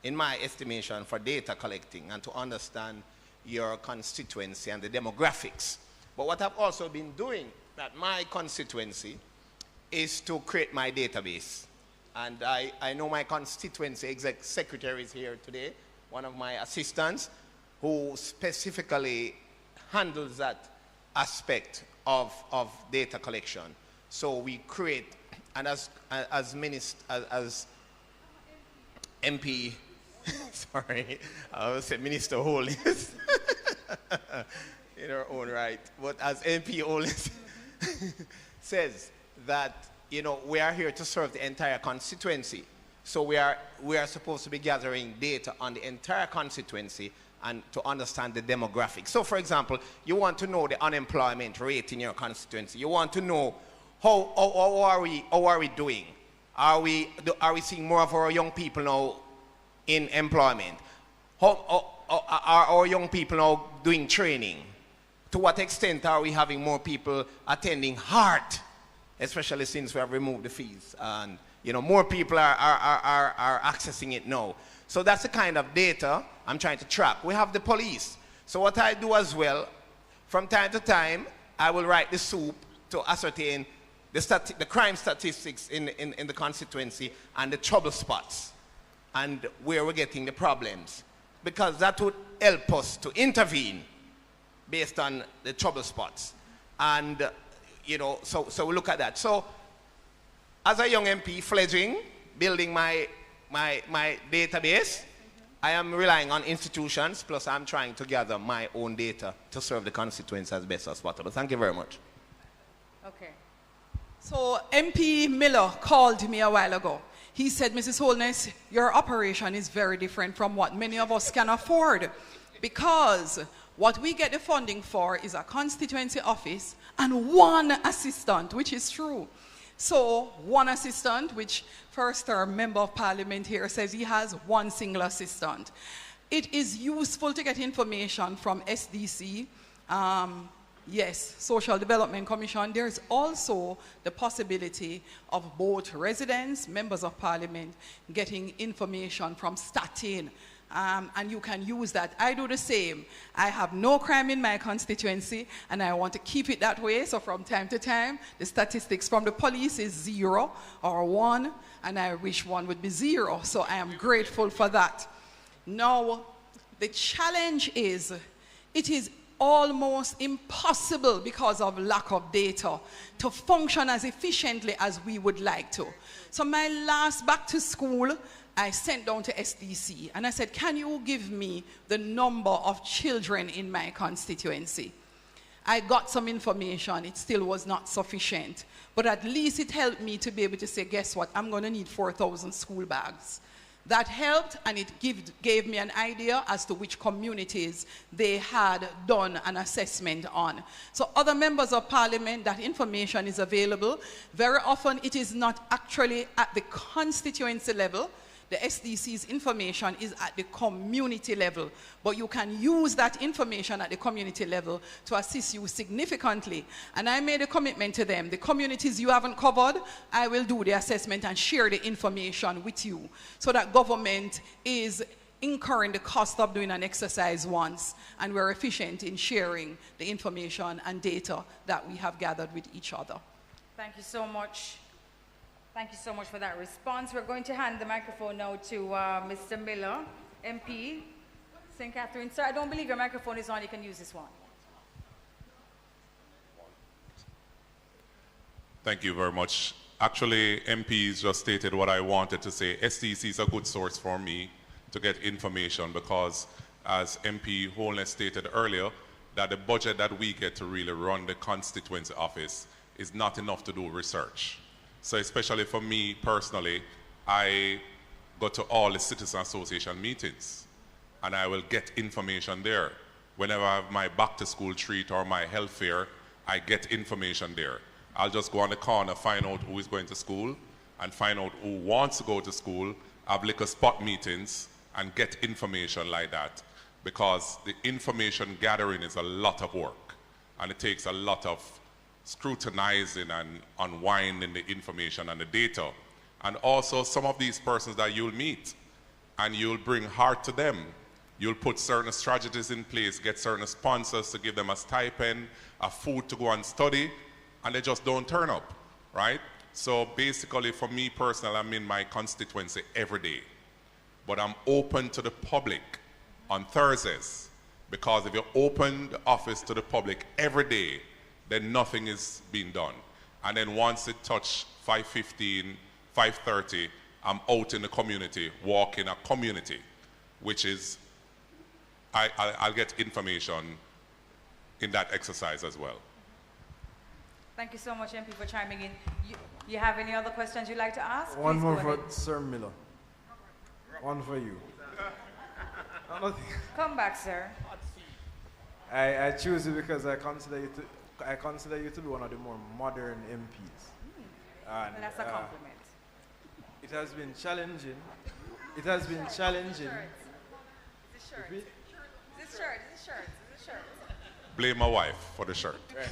in my estimation, for data collecting and to understand your constituency and the demographics. But what I've also been doing at my constituency is to create my database. And I know my constituency exec secretary is here today, one of my assistants, who specifically handles that aspect of data collection. So we create, and as MP, sorry, I would say Minister Holiness in her own right, but as MP Holiness says that, you know, we are here to serve the entire constituency. So we are supposed to be gathering data on the entire constituency and to understand the demographics. So, for example, you want to know the unemployment rate in your constituency. You want to know how are we doing? Are we seeing more of our young people now in employment? Are our young people now doing training? To what extent are we having more people attending heart, especially since we have removed the fees? And, you know, more people are accessing it now. So that's the kind of data I'm trying to track. We have the police. So what I do as well, from time to time, I will write the soup to ascertain the crime statistics in the constituency and the trouble spots and where we're getting the problems. Because that would help us to intervene based on the trouble spots. And, you know, so we look at that. So as a young MP, fledgling, building my database, I am relying on institutions, plus I'm trying to gather my own data to serve the constituents as best as possible. Thank you very much. Okay. So MP Miller called me a while ago. He said, Mrs. Holness, your operation is very different from what many of us can afford, because what we get the funding for is a constituency office and one assistant, which is true. So one assistant, which first-term member of parliament here says he has one single assistant. It is useful to get information from SDC, yes, Social Development Commission. There's also the possibility of both residents, members of parliament, getting information from Statin. And you can use that. I do the same. I have no crime in my constituency, and I want to keep it that way. So from time to time, the statistics from the police is 0 or 1, and I wish one would be 0. So I am grateful for that. Now, the challenge is, it is almost impossible because of lack of data to function as efficiently as we would like to. So my last back to school, I sent down to SDC and I said, can you give me the number of children in my constituency? I got some information. It still was not sufficient, but at least it helped me to be able to say, guess what, I'm going to need 4,000 school bags. That helped, and it gave me an idea as to which communities they had done an assessment on. So other members of parliament, that information is available. Very often it is not actually at the constituency level. The SDC's information is at the community level, but you can use that information at the community level to assist you significantly. And I made a commitment to them. The communities you haven't covered, I will do the assessment and share the information with you, so that government is incurring the cost of doing an exercise once, and we're efficient in sharing the information and data that we have gathered with each other. Thank you so much. Thank you so much for that response. We're going to hand the microphone now to Mr. Miller, MP, St. Catherine. Sir, I don't believe your microphone is on. You can use this one. Thank you very much. Actually, MPs just stated what I wanted to say. SDC is a good source for me to get information because, as MP Holness stated earlier, that the budget that we get to really run the constituency office is not enough to do research. So especially for me personally, I go to all the citizen association meetings and I will get information there. Whenever I have my back to school treat or my health fair, I get information there. I'll just go on the corner, find out who is going to school and find out who wants to go to school, have liquor spot meetings and get information like that, because the information gathering is a lot of work and it takes a lot of scrutinizing and unwinding the information and the data. And also some of these persons that you'll meet and you'll bring heart to them. You'll put certain strategies in place, get certain sponsors to give them a stipend, a food to go and study, and they just don't turn up, right? So basically for me personally, I'm in my constituency every day, but I'm open to the public on Thursdays, because if you open the office to the public every day, then nothing is being done. And then once it touches 5:15, 5:30, I'm out in the community, walking a community, which is, I'll get information in that exercise as well. Thank you so much, MP, for chiming in. You have any other questions you'd like to ask? One Please more go for ahead. Sir Miller. One for you. No, nothing. Come back, sir. I choose you because I consider you to be one of the more modern MPs. And, Well, that's a compliment. It has been challenging. It has been challenging. Is this shirt? Is this shirt? Blame my wife for the shirt. Right.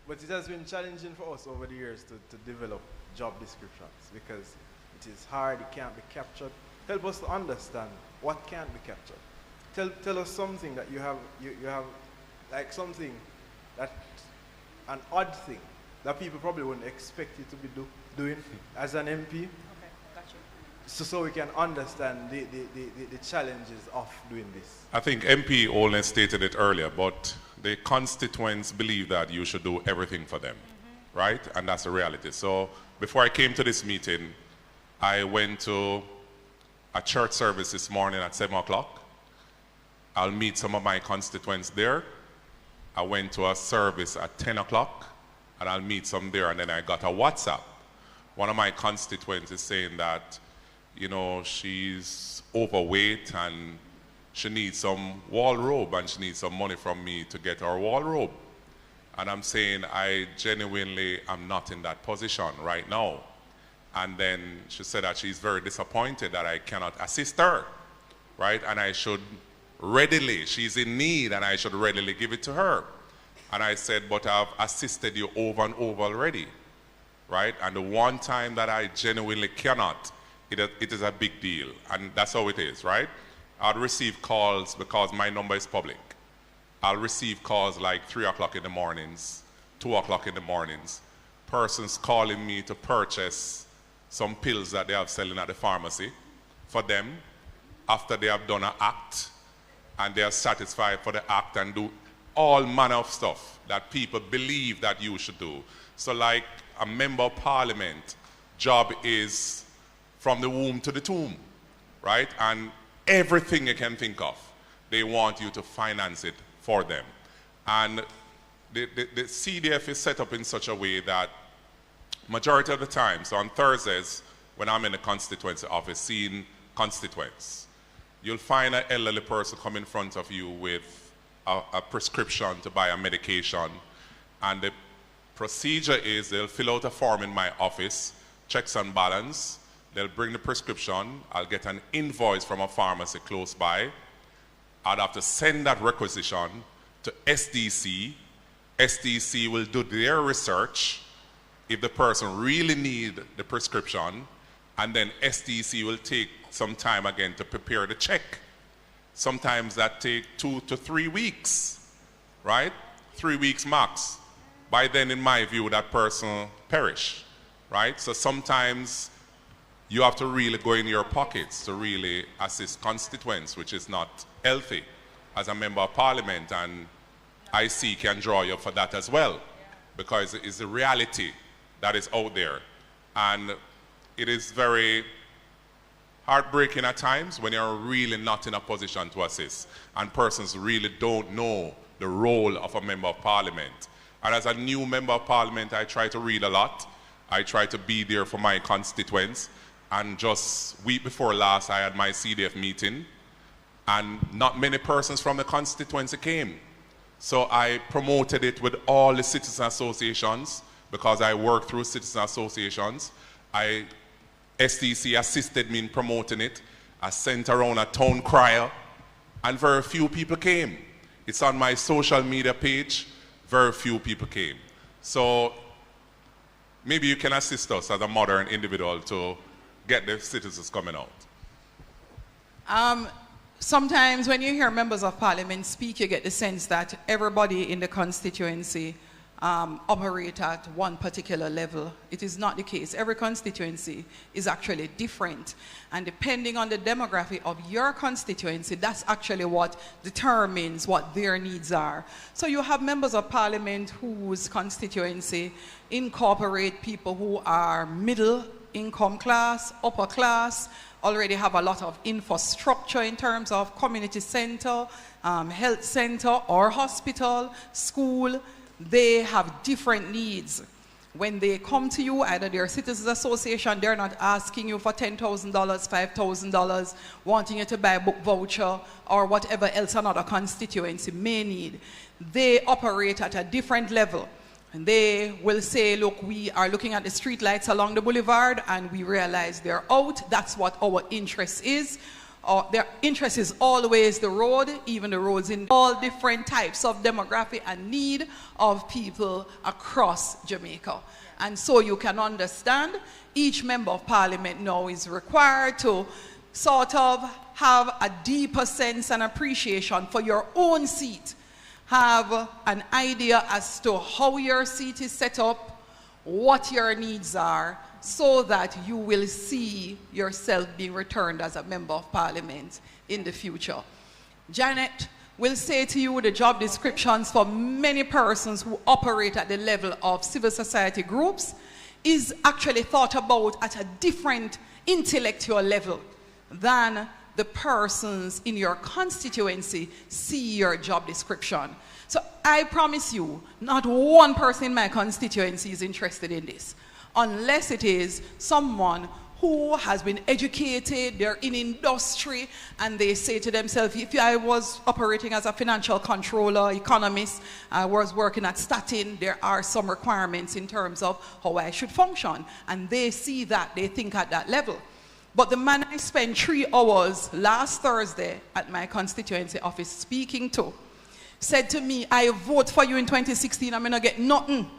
But it has been challenging for us over the years to develop job descriptions, because it is hard, it can't be captured. Help us to understand what can't be captured. Tell us something that you have like something that, an odd thing that people probably wouldn't expect you to be doing as an MP. Okay, got you. So we can understand the challenges of doing this. I think MP Holness stated it earlier, but the constituents believe that you should do everything for them, right? And that's the reality. So before I came to this meeting, I went to a church service this morning at 7 o'clock. I'll meet some of my constituents there. I went to a service at 10 o'clock, and I'll meet some there, and then I got a WhatsApp. One of my constituents is saying that, you know, she's overweight and she needs some wall robe, and she needs some money from me to get her wall robe. And I'm saying I genuinely am not in that position right now. And then she said that she's very disappointed that I cannot assist her, right? And I should readily, she's in need, and I should readily give it to her. And I said, but I've assisted you over and over already, right? And the one time that I genuinely cannot, it is a big deal. And that's how it is, right? I'll receive calls because my number is public. I'll receive calls like 3 o'clock in the mornings, 2 o'clock in the mornings, persons calling me to purchase some pills that they have selling at the pharmacy for them after they have done an act and they are satisfied for the act and do all manner of stuff that people believe that you should do. So like a member of parliament, job is from the womb to the tomb, right? And everything you can think of, they want you to finance it for them. And the CDF is set up in such a way that majority of the time, so on Thursdays, when I'm in the constituency office seeing constituents, you'll find an elderly person come in front of you with a prescription to buy a medication, and the procedure is they'll fill out a form in my office, checks and balance, they'll bring the prescription, I'll get an invoice from a pharmacy close by, I'd have to send that requisition to SDC, SDC will do their research if the person really needs the prescription, and then SDC will take some time again to prepare the check. Sometimes that takes 2 to 3 weeks, right? 3 weeks max. By then, in my view, that person perish, right? So sometimes you have to really go in your pockets to really assist constituents, which is not healthy as a member of parliament, and IC can draw you for that as well, because it's the reality that is out there. And it is very heartbreaking at times when you're really not in a position to assist and persons really don't know the role of a member of parliament. And as a new member of parliament, I try to read a lot. I try to be there for my constituents. And just week before last, I had my CDF meeting, and not many persons from the constituency came. So I promoted it with all the citizen associations, because I work through citizen associations. SDC assisted me in promoting it. I sent around a town crier, and very few people came. It's on my social media page, very few people came. So maybe you can assist us as a modern individual to get the citizens coming out. Sometimes when you hear members of parliament speak, you get the sense that everybody in the constituency operate at one particular level. It is not the case. Every constituency is actually different. And depending on the demography of your constituency, that's actually what determines what their needs are. So you have members of parliament whose constituency incorporate people who are middle income class, upper class, already have a lot of infrastructure in terms of community center, health center or hospital, school. They have different needs. When they come to you, either their citizens association, they're not asking you for $10,000, $5,000, wanting you to buy a book voucher or whatever else another constituency may need. They operate at a different level. And they will say, look, we are looking at the street lights along the boulevard and we realize they're out. That's what our interest is. Their interest is always the road, even the roads in all different types of demography and need of people across Jamaica. And so you can understand, each member of parliament now is required to sort of have a deeper sense and appreciation for your own seat. Have an idea as to how your seat is set up, what your needs are, so that you will see yourself being returned as a member of parliament in the future. Janet will say to you the job descriptions for many persons who operate at the level of civil society groups is actually thought about at a different intellectual level. than the persons in your constituency see your job description. So I promise you, not one person in my constituency is interested in this, unless it is someone who has been educated, they're in industry, and they say to themselves, if I was operating as a financial controller, economist, I was working at Statin, there are some requirements in terms of how I should function. And they see that, they think at that level. But the man I spent 3 hours last Thursday at my constituency office speaking to said to me, I vote for you in 2016, I'm going to get nothing.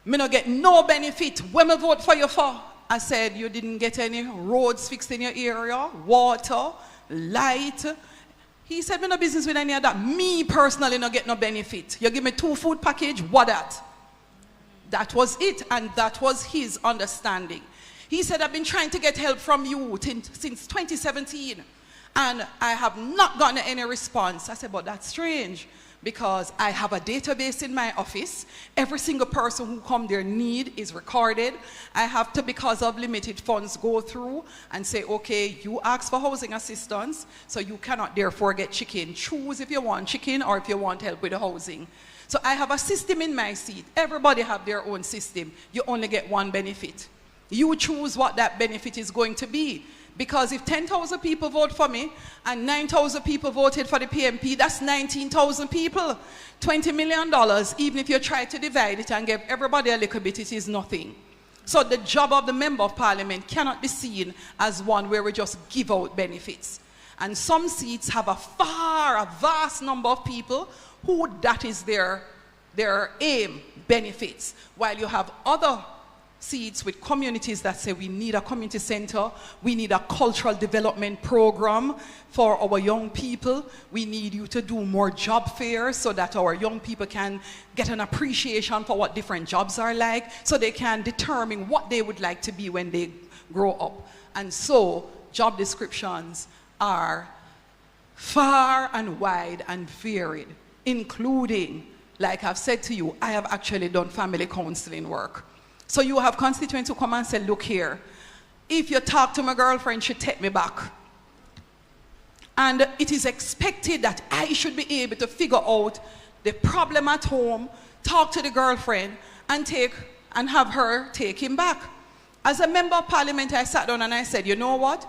I'm going to get no benefit. When I vote for you for? I said, you didn't get any roads fixed in your area, water, light. He said, me no business with any of that. Me personally no get no benefit. You give me 2 food package, what that? That was it, and that was his understanding. He said, I've been trying to get help from you since 2017, and I have not gotten any response. I said, but that's strange, because I have a database in my office. Every single person who come their need is recorded. I have to, because of limited funds, go through and say, okay, you ask for housing assistance, so you cannot therefore get chicken. Choose if you want chicken or if you want help with the housing. So I have a system in my seat. Everybody have their own system. You only get one benefit. You choose what that benefit is going to be. Because if 10,000 people vote for me and 9,000 people voted for the PMP, that's 19,000 people. $20 million, even if you try to divide it and give everybody a little bit, it is nothing. So the job of the Member of Parliament cannot be seen as one where we just give out benefits. And some seats have a vast number of people who that is their aim, benefits. While you have other seats with communities that say we need a community center, we need a cultural development program for our young people, we need you to do more job fairs so that our young people can get an appreciation for what different jobs are like, so they can determine what they would like to be when they grow up. And so job descriptions are far and wide and varied, including, like I've said to you, I have actually done family counseling work. So you have constituents who come and say, look here, if you talk to my girlfriend, she'll take me back. And it is expected that I should be able to figure out the problem at home, talk to the girlfriend, and have her take him back. As a Member of Parliament, I sat down and I said, you know what?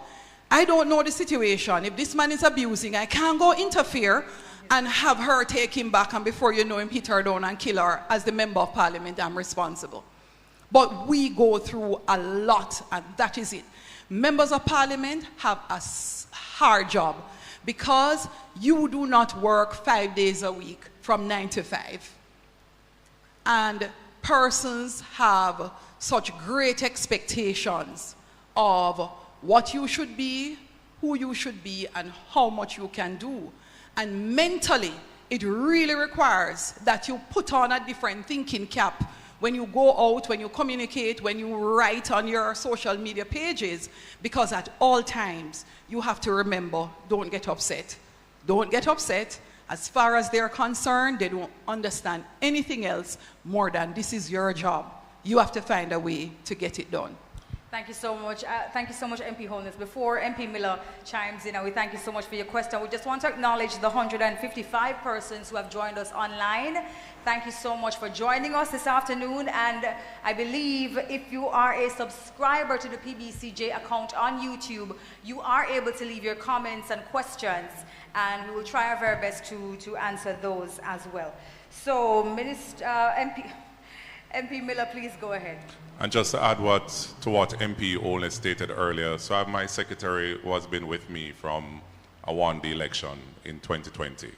I don't know the situation. If this man is abusing, I can't go interfere and have her take him back, and before you know him, hit her down and kill her. As the Member of Parliament, I'm responsible. But we go through a lot, and that is it. Members of Parliament have a hard job because you do not work 5 days a week from 9 to 5. And persons have such great expectations of what you should be, who you should be, and how much you can do. And mentally, it really requires that you put on a different thinking cap when you go out, when you communicate, when you write on your social media pages, because at all times, you have to remember, don't get upset. Don't get upset. As far as they're concerned, they don't understand anything else more than this is your job. You have to find a way to get it done. Thank you so much. Thank you so much, MP Holness. Before MP Miller chimes in, we thank you so much for your question. We just want to acknowledge the 155 persons who have joined us online. Thank you so much for joining us this afternoon. And I believe if you are a subscriber to the PBCJ account on YouTube, you are able to leave your comments and questions, and we will try our very best to answer those as well. So, MP Miller, please go ahead. And just to add to what MP Olness stated earlier, so my secretary who has been with me from I won the election in 2020,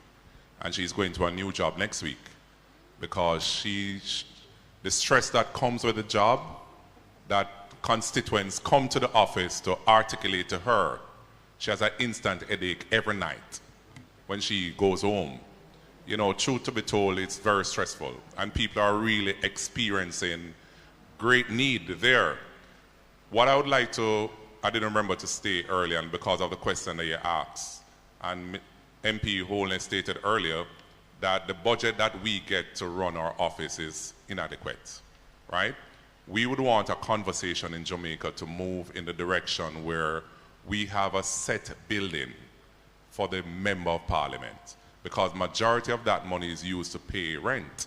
and she's going to a new job next week because the stress that comes with the job, that constituents come to the office to articulate to her, she has an instant headache every night when she goes home. You know, truth to be told, it's very stressful, and people are really experiencing great need there. What I would like to, I didn't remember to stay earlier, and because of the question that you asked, and MP Holness stated earlier that the budget that we get to run our office is inadequate, right? We would want a conversation in Jamaica to move in the direction where we have a set building for the member of parliament, because majority of that money is used to pay rent,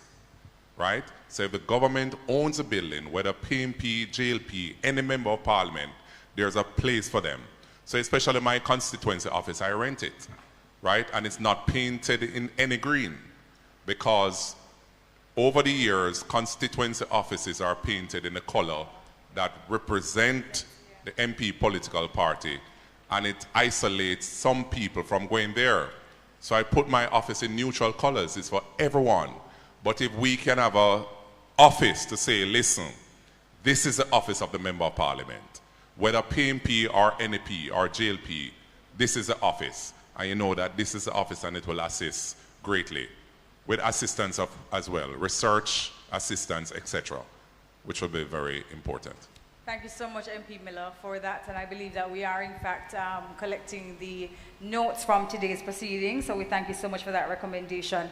right? So if the government owns a building, whether PMP, JLP, any member of parliament, there's a place for them. So especially my constituency office, I rent it, right? And it's not painted in any green, because over the years, constituency offices are painted in a color that represent the MP political party, and it isolates some people from going there. So I put my office in neutral colors. It's for everyone. But if we can have an office to say, listen, this is the office of the member of parliament, whether PMP or NEP or JLP, this is the office. And you know that this is the office and it will assist greatly with assistance of, as well, research, assistance, etc., which will be very important. Thank you so much, MP Miller, for that. And I believe that we are, in fact, collecting the notes from today's proceedings. So we thank you so much for that recommendation.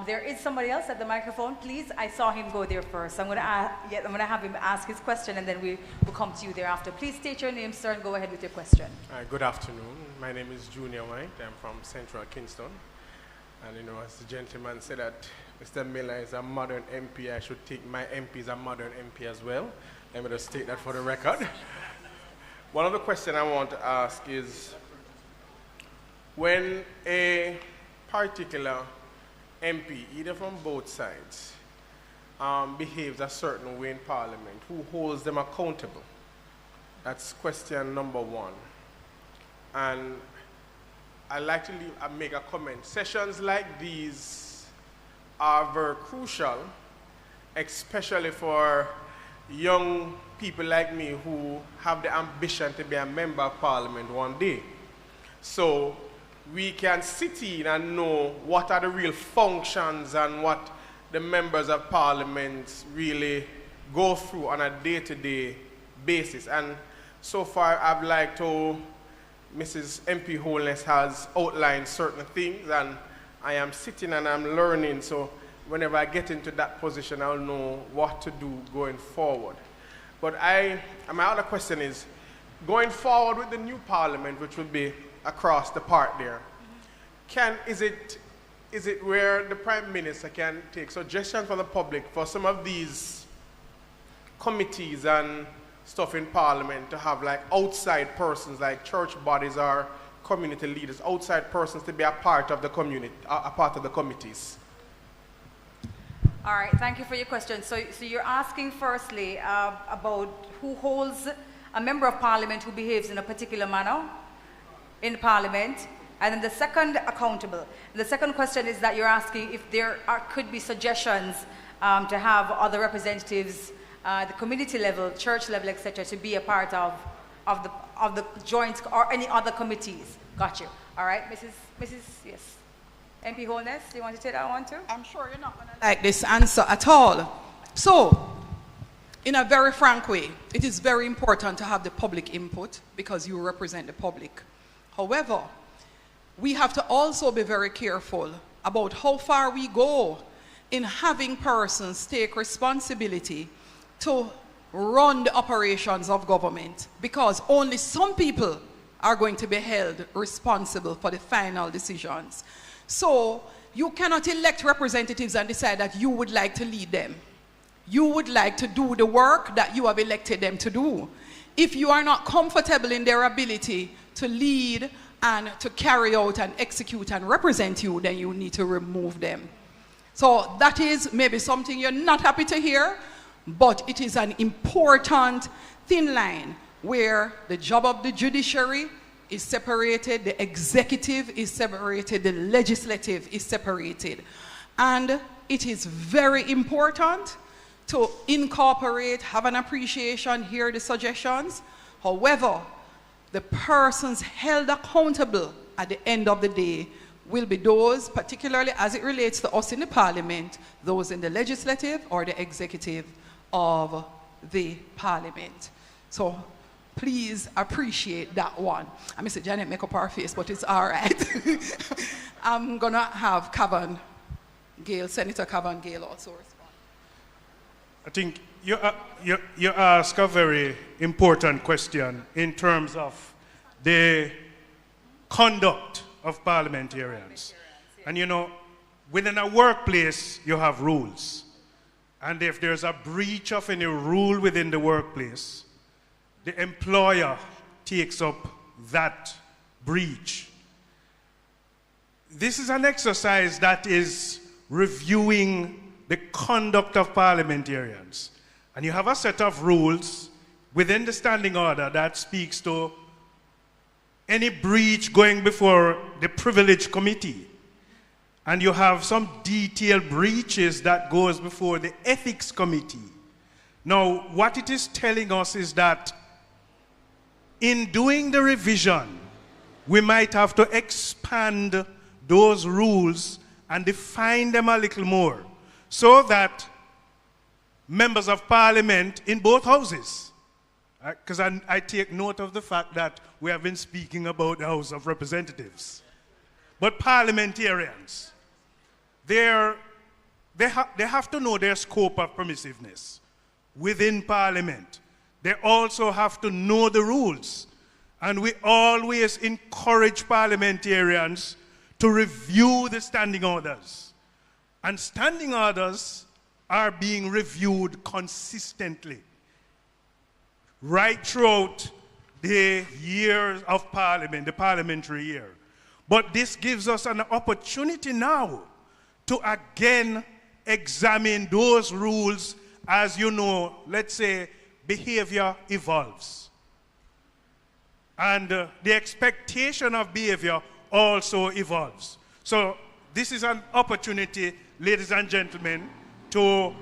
There is somebody else at the microphone. Please, I saw him go there first. I'm going to have him ask his question, and then we will come to you thereafter. Please state your name, sir, and go ahead with your question. Good afternoon. My name is Junior White. I'm from Central Kingston. And, you know, as the gentleman said that Mr. Miller is a modern MP, I should take my MP as a modern MP as well. Let me just state that for the record. One of the questions I want to ask is, when a particular MP, either from both sides, behaves a certain way in Parliament, who holds them accountable? That's question number one. And I'd like to make a comment. Sessions like these are very crucial, especially for young people like me who have the ambition to be a member of Parliament one day. So we can sit in and know what are the real functions and what the members of Parliament really go through on a day-to-day basis. And so far I've liked how Mrs. MP Holness has outlined certain things, and I am sitting and I'm learning, so whenever I get into that position, I'll know what to do going forward. But my other question is, going forward with the new Parliament, which will be across the park there, is it where the Prime Minister can take suggestions from the public for some of these committees and stuff in Parliament to have like outside persons, like church bodies or community leaders, outside persons to be a part of the community, a part of the committees? All right, thank you for your question. So you're asking firstly about who holds a member of Parliament who behaves in a particular manner in Parliament, and then the second, accountable. The second question is that you're asking if there could be suggestions to have other representatives, the community level, church level, etc., to be a part of the joint or any other committees. Got you. All right, Mrs. Yes. MP Holness, do you want to take that one too? I'm sure you're not going to like this answer at all. So, in a very frank way, it is very important to have the public input because you represent the public. However, we have to also be very careful about how far we go in having persons take responsibility to run the operations of government, because only some people are going to be held responsible for the final decisions. So you cannot elect representatives and decide that you would like to lead them. You would like to do the work that you have elected them to do. If you are not comfortable in their ability to lead and to carry out and execute and represent you, then you need to remove them. So that is maybe something you're not happy to hear, but it is an important thin line where the job of the judiciary is separated, the executive is separated, the legislative is separated. And it is very important to incorporate, have an appreciation, hear the suggestions. However, the persons held accountable at the end of the day will be those, particularly as it relates to us in the Parliament, those in the legislative or the executive of the Parliament. So please appreciate that one. I Mr. Janet make up our face, but it's all right. I'm gonna have Cavan Gale, Senator Cavan Gale also respond. I think you ask a very important question in terms of the conduct of parliamentarians. And you know, within a workplace, you have rules. And if there's a breach of any rule within the workplace, the employer takes up that breach. This is an exercise that is reviewing the conduct of parliamentarians. And you have a set of rules within the standing order that speaks to any breach going before the privilege committee. And you have some detailed breaches that goes before the ethics committee. Now, what it is telling us is that in doing the revision, we might have to expand those rules and define them a little more so that members of parliament in both houses, because I take note of the fact that we have been speaking about the House of Representatives, but parliamentarians, they have to know their scope of permissiveness within Parliament. They also have to know the rules. And we always encourage parliamentarians to review the standing orders. And standing orders are being reviewed consistently right throughout the years of Parliament, the parliamentary year. But this gives us an opportunity now to again examine those rules as, you know, let's say behavior evolves. And the expectation of behavior also evolves. So this is an opportunity, ladies and gentlemen, to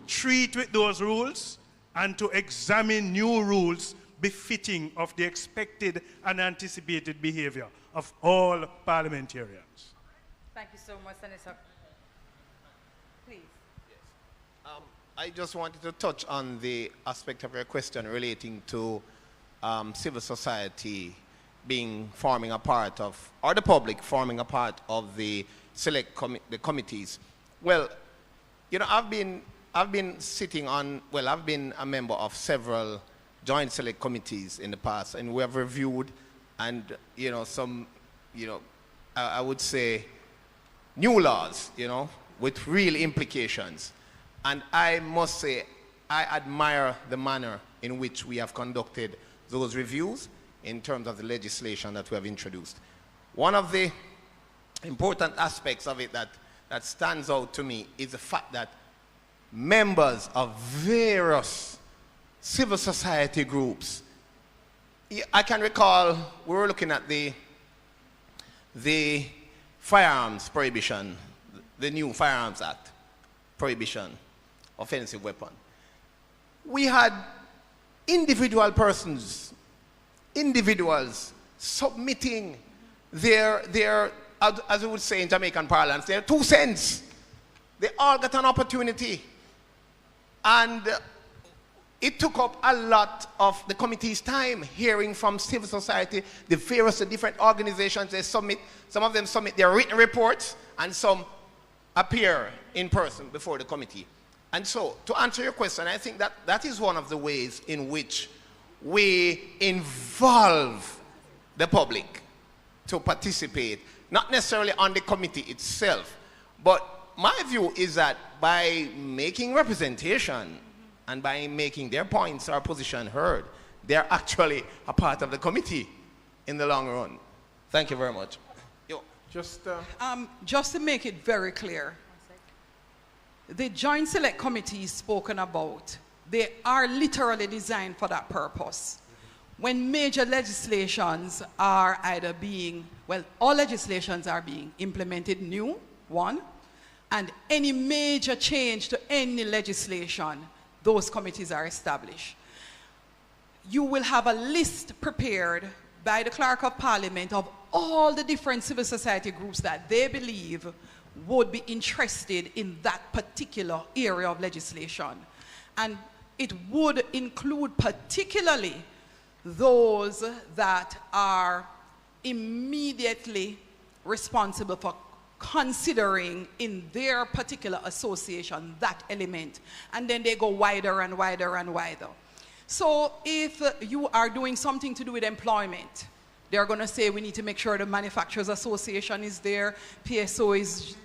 treat with those rules and to examine new rules befitting of the expected and anticipated behavior of all parliamentarians. Thank you so much, Senator. Please. Yes. I just wanted to touch on the aspect of your question relating to civil society forming a part of, or the public forming a part of the select the committees. Well, you know, I've been sitting on, well, I've been a member of several joint select committees in the past, and we have reviewed and, you know, some, you know, I would say new laws, you know, with real implications. And I must say, I admire the manner in which we have conducted those reviews in terms of the legislation that we have introduced. One of the important aspects of it that stands out to me is the fact that members of various civil society groups, I can recall we were looking at the firearms prohibition, the new Firearms Act prohibition, offensive weapon. We had individuals submitting their, as we would say in Jamaican parlance, their 2 cents. They all got an opportunity. And it took up a lot of the committee's time hearing from civil society, the various different organizations. They submit, some of them submit their written reports, and some appear in person before the committee. And so, to answer your question, I think that is one of the ways in which we involve the public to participate, not necessarily on the committee itself, but my view is that by making representation and by making their points or position heard, they're actually a part of the committee in the long run. Thank you very much. Yo. Just to make it very clear, the joint select committees spoken about, they are literally designed for that purpose. When major legislations are either being, well, all legislations are being implemented new, one, and any major change to any legislation, those committees are established. You will have a list prepared by the Clerk of Parliament of all the different civil society groups that they believe would be interested in that particular area of legislation. And it would include particularly those that are immediately responsible for considering in their particular association that element. And then they go wider and wider and wider. So if you are doing something to do with employment, They're going to say we need to make sure the Manufacturers Association is there, PSOJ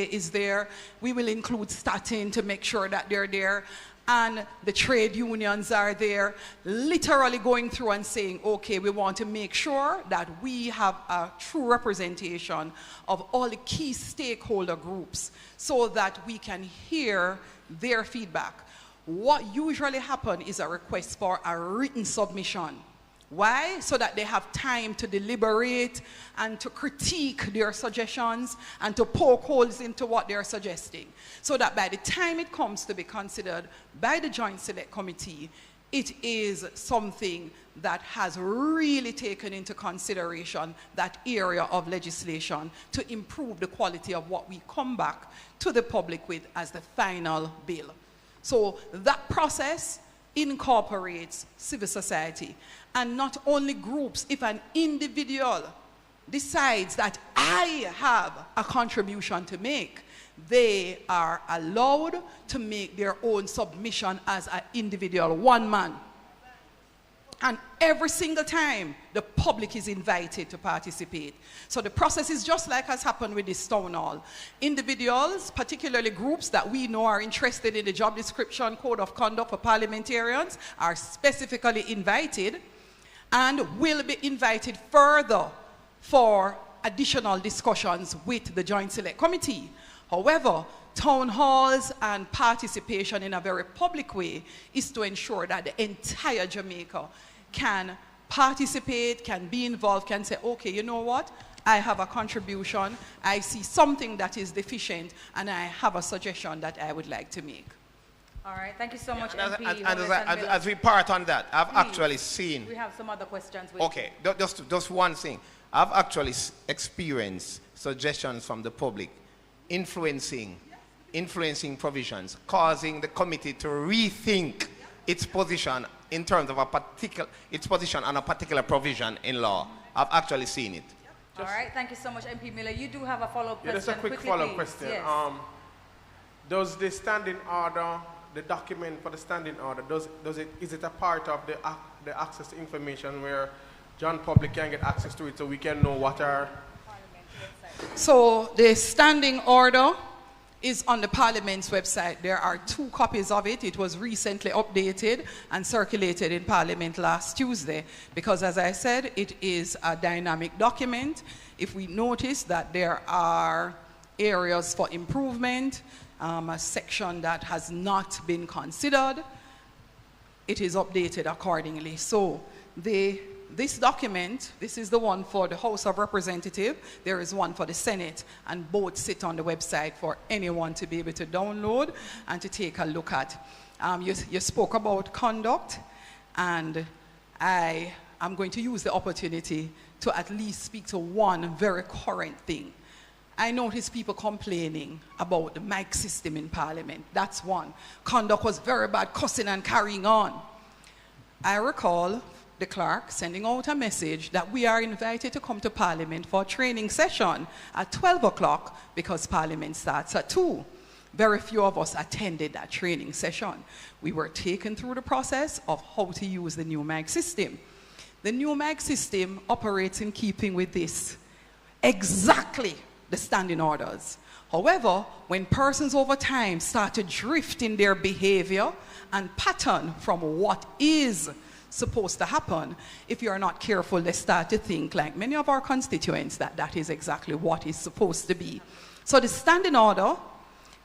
is there. We will include Statin to make sure that they're there. And the trade unions are there, literally going through and saying, okay, we want to make sure that we have a true representation of all the key stakeholder groups so that we can hear their feedback. What usually happens is a request for a written submission. Why? So that they have time to deliberate and to critique their suggestions and to poke holes into what they're suggesting. So that by the time it comes to be considered by the Joint Select Committee, it is something that has really taken into consideration that area of legislation to improve the quality of what we come back to the public with as the final bill. So that process incorporates civil society, and not only groups. If an individual decides that I have a contribution to make, they are allowed to make their own submission as an individual, one man. And every single time, the public is invited to participate. So the process is just like has happened with this town hall. Individuals, particularly groups that we know are interested in the job description code of conduct for parliamentarians, are specifically invited and will be invited further for additional discussions with the Joint Select Committee. However, town halls and participation in a very public way is to ensure that the entire Jamaica can participate, can be involved, can say, okay, you know what? I have a contribution, I see something that is deficient, and I have a suggestion that I would like to make. All right, thank you so much, MP. As we part on that, I've actually seen... We have some other questions. Okay, just one thing. I've actually experienced suggestions from the public influencing provisions, causing the committee to rethink its position in terms of its position on a particular provision in law. I've actually seen it. All right, thank you so much, MP Miller. You do have a follow-up question. Just a quick follow-up question. Yes. Does the standing order, the document for the standing order, is it a part of the access to information where John public can get access to it so we can know what are... So the standing order is on the Parliament's website. There are 2 copies of it. It was recently updated and circulated in Parliament last Tuesday because, as I said, it is a dynamic document. If we notice that there are areas for improvement, a section that has not been considered, it is updated accordingly. So this document, this is the one for the House of Representatives, there is one for the Senate, and both sit on the website for anyone to be able to download and to take a look at. You spoke about conduct, and I am going to use the opportunity to at least speak to one very current thing. I notice people complaining about the mic system in Parliament. That's one. Conduct was very bad, cussing and carrying on. I recall the clerk sending out a message that we are invited to come to Parliament for a training session at 12 o'clock because Parliament starts at 2. Very few of us attended that training session. We were taken through the process of how to use the new mic system. The new mic system operates in keeping with this. Exactly the standing orders. However, when persons over time start to drift in their behavior and pattern from what is supposed to happen, if you're not careful, they start to think, like many of our constituents, that that is exactly what is supposed to be. So the standing order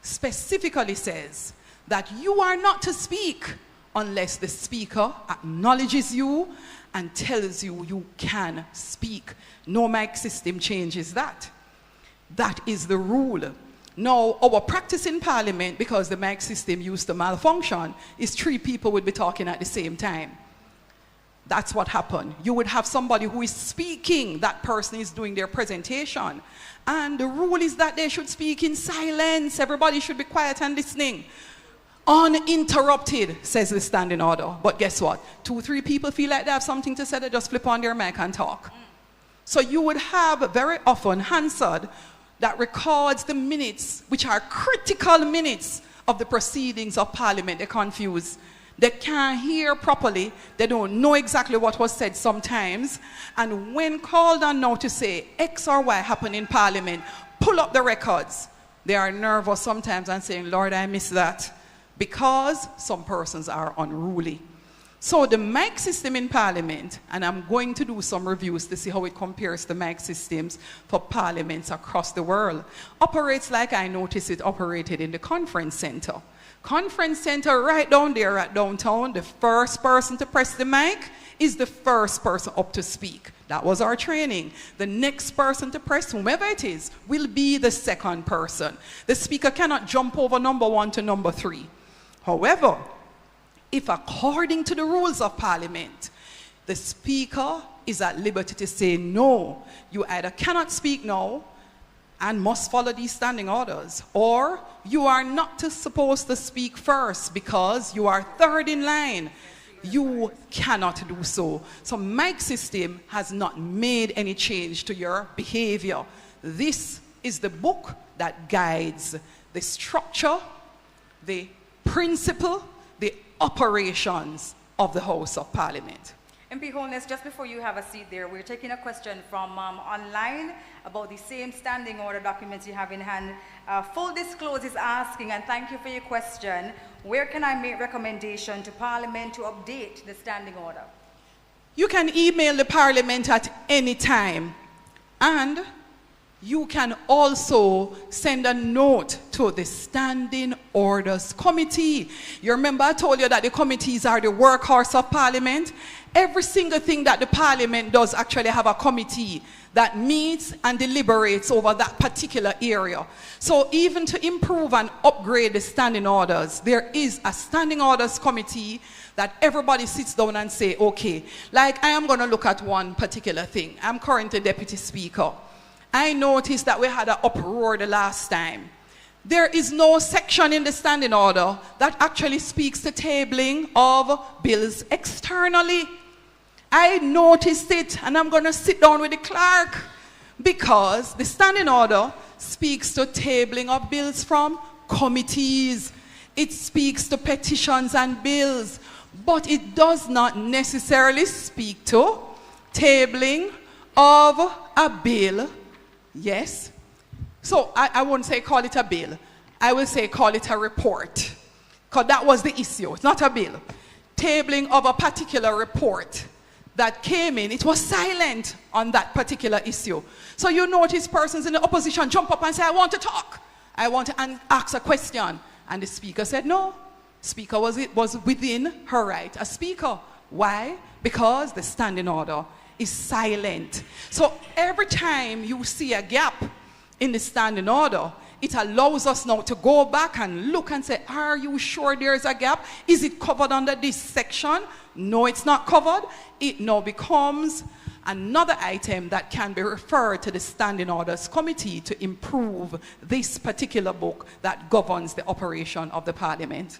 specifically says that you are not to speak unless the speaker acknowledges you and tells you you can speak. No mic system changes that. That is the rule. Now, our practice in Parliament, because the mic system used to malfunction, is 3 people would be talking at the same time. That's what happened. You would have somebody who is speaking, that person is doing their presentation. And the rule is that they should speak in silence. Everybody should be quiet and listening. Uninterrupted, says the standing order. But guess what? 2 or 3 people feel like they have something to say, they just flip on their mic and talk. So you would have very often Hansard that records the minutes, which are critical minutes of the proceedings of Parliament. They're confused. They can't hear properly. They don't know exactly what was said sometimes. And when called on now to say X or Y happened in Parliament, pull up the records. They are nervous sometimes and saying, Lord, I missed that. Because some persons are unruly. So the mic system in Parliament, and I'm going to do some reviews to see how it compares to mic systems for parliaments across the world, operates like I noticed it operated in the conference center. Conference center right down there at downtown, the first person to press the mic is the first person up to speak. That was our training. The next person to press, whomever it is, will be the second person. The speaker cannot jump over number 1 to number 3. However, if according to the rules of Parliament, the speaker is at liberty to say no, you either cannot speak now and must follow these standing orders, or you are not supposed to speak first because you are third in line. You cannot do so. So mic system has not made any change to your behavior. This is the book that guides the structure, the principle, the operations of the House of Parliament. MP Holness, just before you have a seat there, we're taking a question from online about the same standing order documents you have in hand. Full Disclose is asking, and thank you for your question, where can I make recommendation to Parliament to update the standing order? You can email the Parliament at any time, and you can also send a note to the Standing Orders Committee. You remember I told you that the committees are the workhorse of Parliament? Every single thing that the Parliament does actually have a committee that meets and deliberates over that particular area. So even to improve and upgrade the standing orders, there is a Standing Orders Committee that everybody sits down and say, okay, like I am going to look at one particular thing. I'm currently Deputy Speaker. I noticed that we had an uproar the last time. There is no section in the standing order that actually speaks to tabling of bills externally. I noticed it, and I'm going to sit down with the clerk because the standing order speaks to tabling of bills from committees. It speaks to petitions and bills, but it does not necessarily speak to tabling of a bill. Yes. So I won't say call it a bill. I will say call it a report. Because that was the issue. It's not a bill. Tabling of a particular report that came in, it was silent on that particular issue. So you notice persons in the opposition jump up and say, I want to talk. I want to ask a question. And the speaker said no. Speaker was within her right. A speaker. Why? Because the standing order is silent. So every time you see a gap in the standing order, it allows us now to go back and look and say, are you sure there is a gap? Is it covered under this section? No, it's not covered. It now becomes another item that can be referred to the Standing Orders Committee to improve this particular book that governs the operation of the Parliament.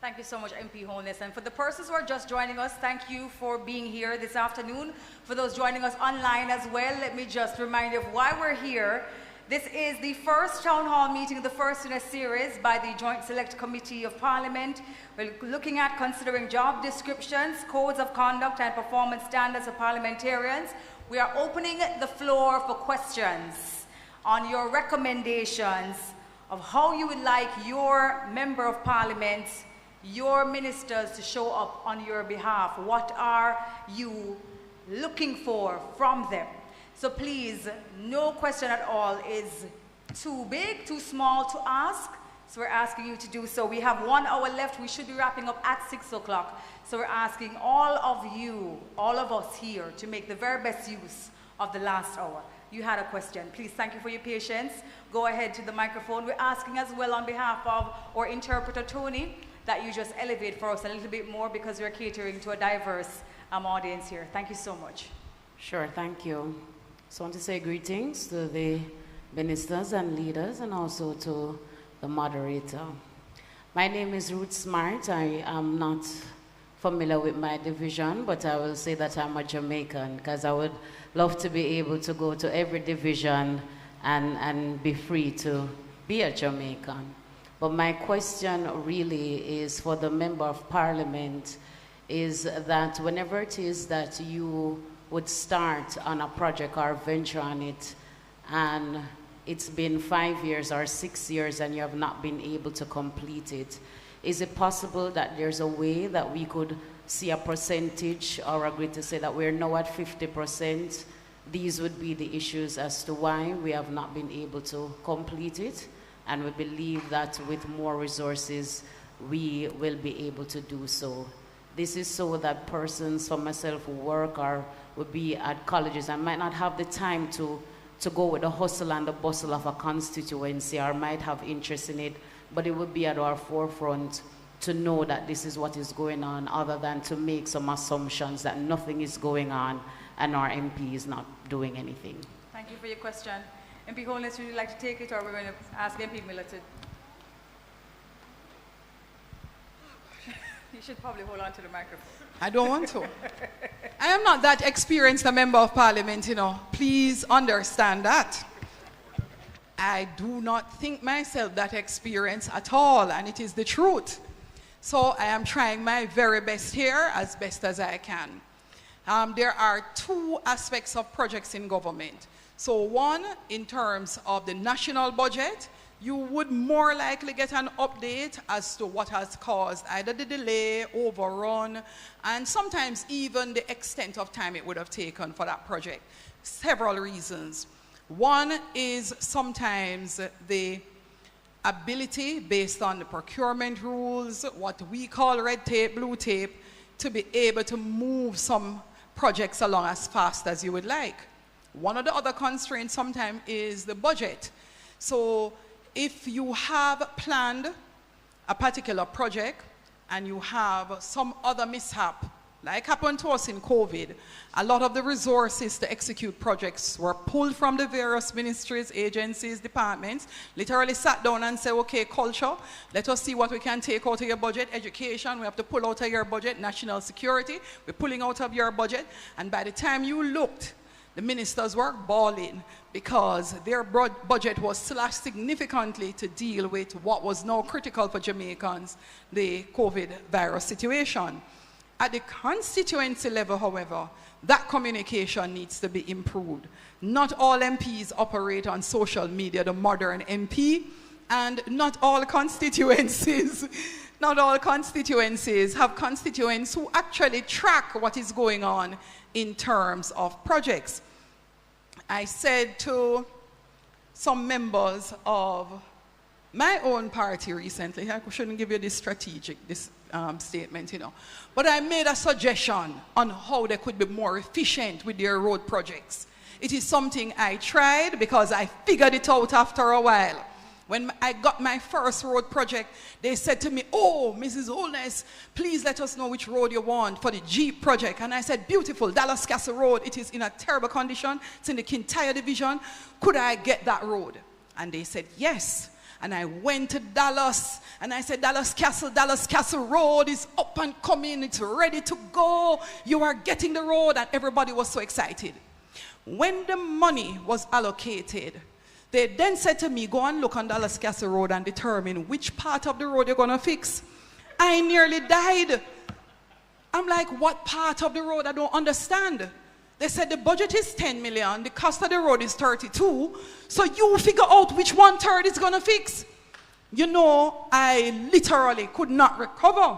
Thank you so much, MP Holness. And for the persons who are just joining us, thank you for being here this afternoon. For those joining us online as well, let me just remind you of why we're here. This is the first town hall meeting, the first in a series by the Joint Select Committee of Parliament. We're looking at considering job descriptions, codes of conduct and performance standards of parliamentarians. We are opening the floor for questions on your recommendations of how you would like your member of parliament, your ministers to show up on your behalf. What are you looking for from them? So please, no question at all is too big, too small to ask. So we're asking you to do so. We have 1 hour left. We should be wrapping up at 6 o'clock. So we're asking all of you, all of us here, to make the very best use of the last hour. You had a question. Please, thank you for your patience. Go ahead to the microphone. We're asking as well on behalf of our interpreter, Tony, that you just elevate for us a little bit more because we're catering to a diverse audience here. Thank you so much. Sure, thank you. So I want to say greetings to the ministers and leaders and also to the moderator. My name is Ruth Smart. I am not familiar with my division, but I will say that I'm a Jamaican because I would love to be able to go to every division and be free to be a Jamaican. But my question really is for the Member of Parliament, is that whenever it is that you would start on a project or venture on it, and it's been 5 years or 6 years and you have not been able to complete it, is it possible that there's a way that we could see a percentage or agree to say that we're now at 50%? These would be the issues as to why we have not been able to complete it, and we believe that with more resources we will be able to do so. This is so that persons, for myself, who work or would be at colleges and might not have the time to go with the hustle and the bustle of a constituency, or might have interest in it, but it would be at our forefront to know that this is what is going on, other than to make some assumptions that nothing is going on and our MP is not doing anything. Thank you for your question. MP Holness, would you like to take it, or we're going to ask MP Miller to? You should probably hold on to the microphone. I don't want to. I am not that experienced a member of parliament, you know. Please understand that. I do not think myself that experienced at all, and it is the truth. So I am trying my very best here, as best as I can. There are two aspects of projects in government. So one, in terms of the national budget, you would more likely get an update as to what has caused either the delay, overrun, and sometimes even the extent of time it would have taken for that project. Several reasons. One is sometimes the ability, based on the procurement rules, what we call red tape, blue tape, to be able to move some projects along as fast as you would like. One of the other constraints sometimes is the budget. So if you have planned a particular project and you have some other mishap, like happened to us in COVID, a lot of the resources to execute projects were pulled from the various ministries, agencies, departments, literally sat down and said, okay, culture, let us see what we can take out of your budget. Education, we have to pull out of your budget. National security, we're pulling out of your budget. And by the time you looked, the ministers were bawling because their budget was slashed significantly to deal with what was now critical for Jamaicans, the COVID virus situation. At the constituency level, however, that communication needs to be improved. Not all MPs operate on social media, the modern MP, and not all constituencies have constituents who actually track what is going on in terms of projects. I said to some members of my own party recently, I shouldn't give you this strategic statement, you know, but I made a suggestion on how they could be more efficient with their road projects. It is something I tried because I figured it out after a while. When I got my first road project, they said to me, oh, Mrs. Holness, please let us know which road you want for the Jeep project. And I said, beautiful, Dallas Castle Road. It is in a terrible condition. It's in the Kintyre division. Could I get that road? And they said, yes. And I went to Dallas, and I said, Dallas Castle Road is up and coming. It's ready to go. You are getting the road. And everybody was so excited. When the money was allocated, they then said to me, go and look on Dallas Castle Road and determine which part of the road you're going to fix. I nearly died. I'm like, what part of the road? I don't understand. They said the budget is 10 million, the cost of the road is 32, so you figure out which 1/3 is going to fix. You know, I literally could not recover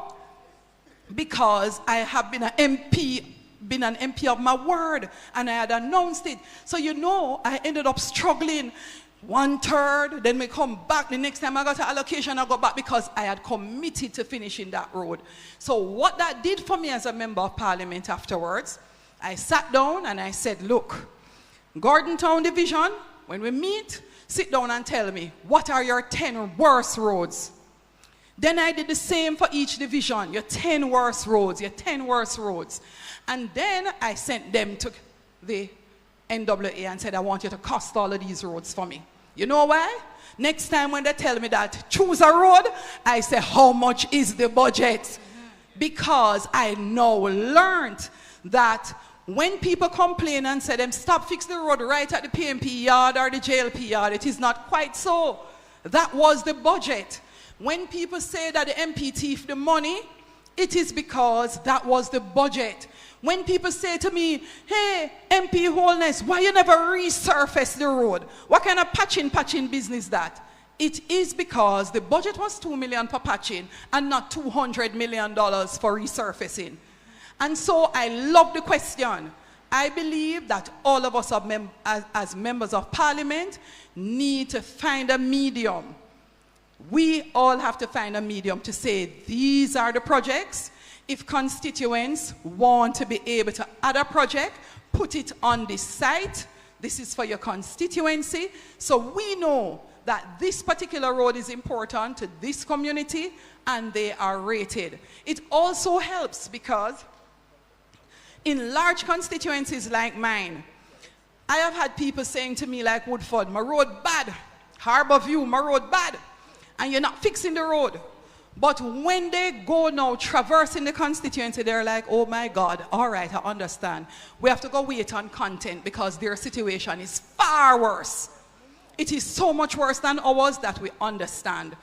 because I have been an MP of my word, and I had announced it. So you know, I ended up struggling. 1/3, then we come back. The next time I got an allocation, I go back because I had committed to finishing that road. So what that did for me as a member of parliament afterwards, I sat down and I said, look, Gordon Town Division, when we meet, sit down and tell me, what are your 10 worst roads? Then I did the same for each division, your 10 worst roads, your 10 worst roads. And then I sent them to the NWA and said, I want you to cost all of these roads for me. You know why? Next time when they tell me that, choose a road, I say, how much is the budget? Because I now learned that when people complain and say them stop fix the road right at the PMP yard or the JLP yard, it is not quite so. That was the budget. When people say that the MP thief the money, it is because that was the budget. When people say to me, hey, MP Holness, why you never resurface the road? What kind of patching business that? It is because the budget was $2 million for patching and not $200 million for resurfacing. And so I love the question. I believe that all of us as members of parliament need to find a medium. We all have to find a medium to say these are the projects. If constituents want to be able to add a project, put it on this site. This is for your constituency. So we know that this particular road is important to this community and they are rated. It also helps because in large constituencies like mine, I have had people saying to me like Woodford, my road bad, Harbour View, my road bad, and you're not fixing the road. But when they go now traversing the constituency, they're like, oh my God, all right, I understand. We have to go wait on content because their situation is far worse. It is so much worse than ours that we understand.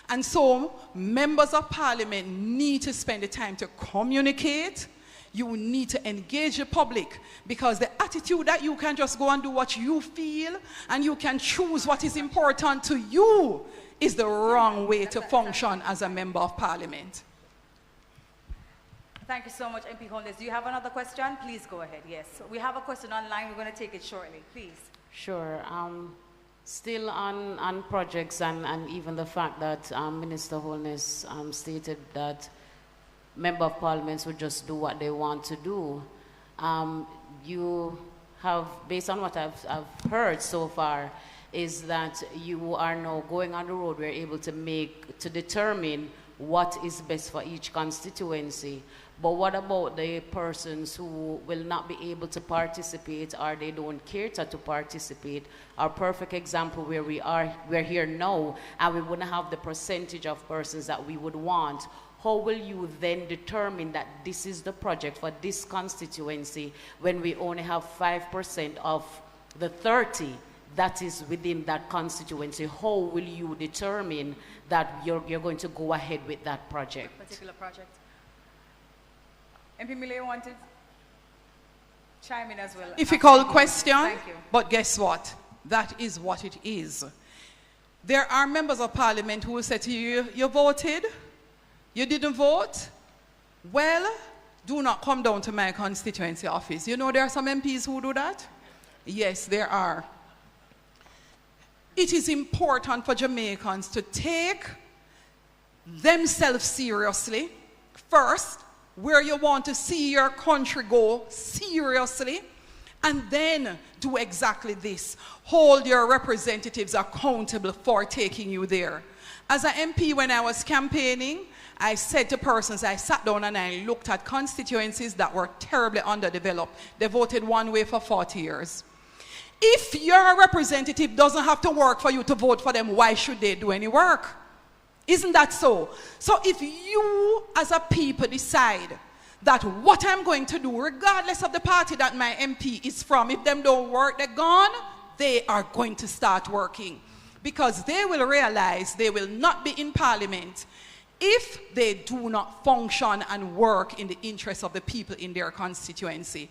And so members of parliament need to spend the time to communicate. You need to engage the public because the attitude that you can just go and do what you feel and you can choose what is important to you is the wrong way to function as a member of parliament. Thank you so much, MP Holness. Do you have another question? Please go ahead. Yes. We have a question online. We're going to take it shortly. Please. Sure. Still on projects and even the fact that Minister Holness stated that member of parliaments would just do what they want to do. You have, based on what I've heard so far, is that you are now going on the road, we're able to determine what is best for each constituency. But what about the persons who will not be able to participate or they don't cater to participate? Our perfect example where we're here now and we wouldn't have the percentage of persons that we would want. How will you then determine that this is the project for this constituency when we only have 5% of the 30 that is within that constituency? How will you determine that you're going to go ahead with that project? Particular project. MP Miller wanted chime in as well. Difficult question, Thank you. but guess what? That is what it is. There are members of parliament who will say to you, you voted, you didn't vote? Well, do not come down to my constituency office. You know there are some MPs who do that? Yes, there are. It is important for Jamaicans to take themselves seriously first, where you want to see your country go seriously, and then do exactly this. Hold your representatives accountable for taking you there. As an MP, when I was campaigning, I said to persons, I sat down and I looked at constituencies that were terribly underdeveloped. They voted one way for 40 years. If your representative doesn't have to work for you to vote for them, why should they do any work? Isn't that so? So if you as a people decide that what I'm going to do, regardless of the party that my MP is from, if them don't work, they're gone, they are going to start working. Because they will realize they will not be in parliament if they do not function and work in the interest of the people in their constituency.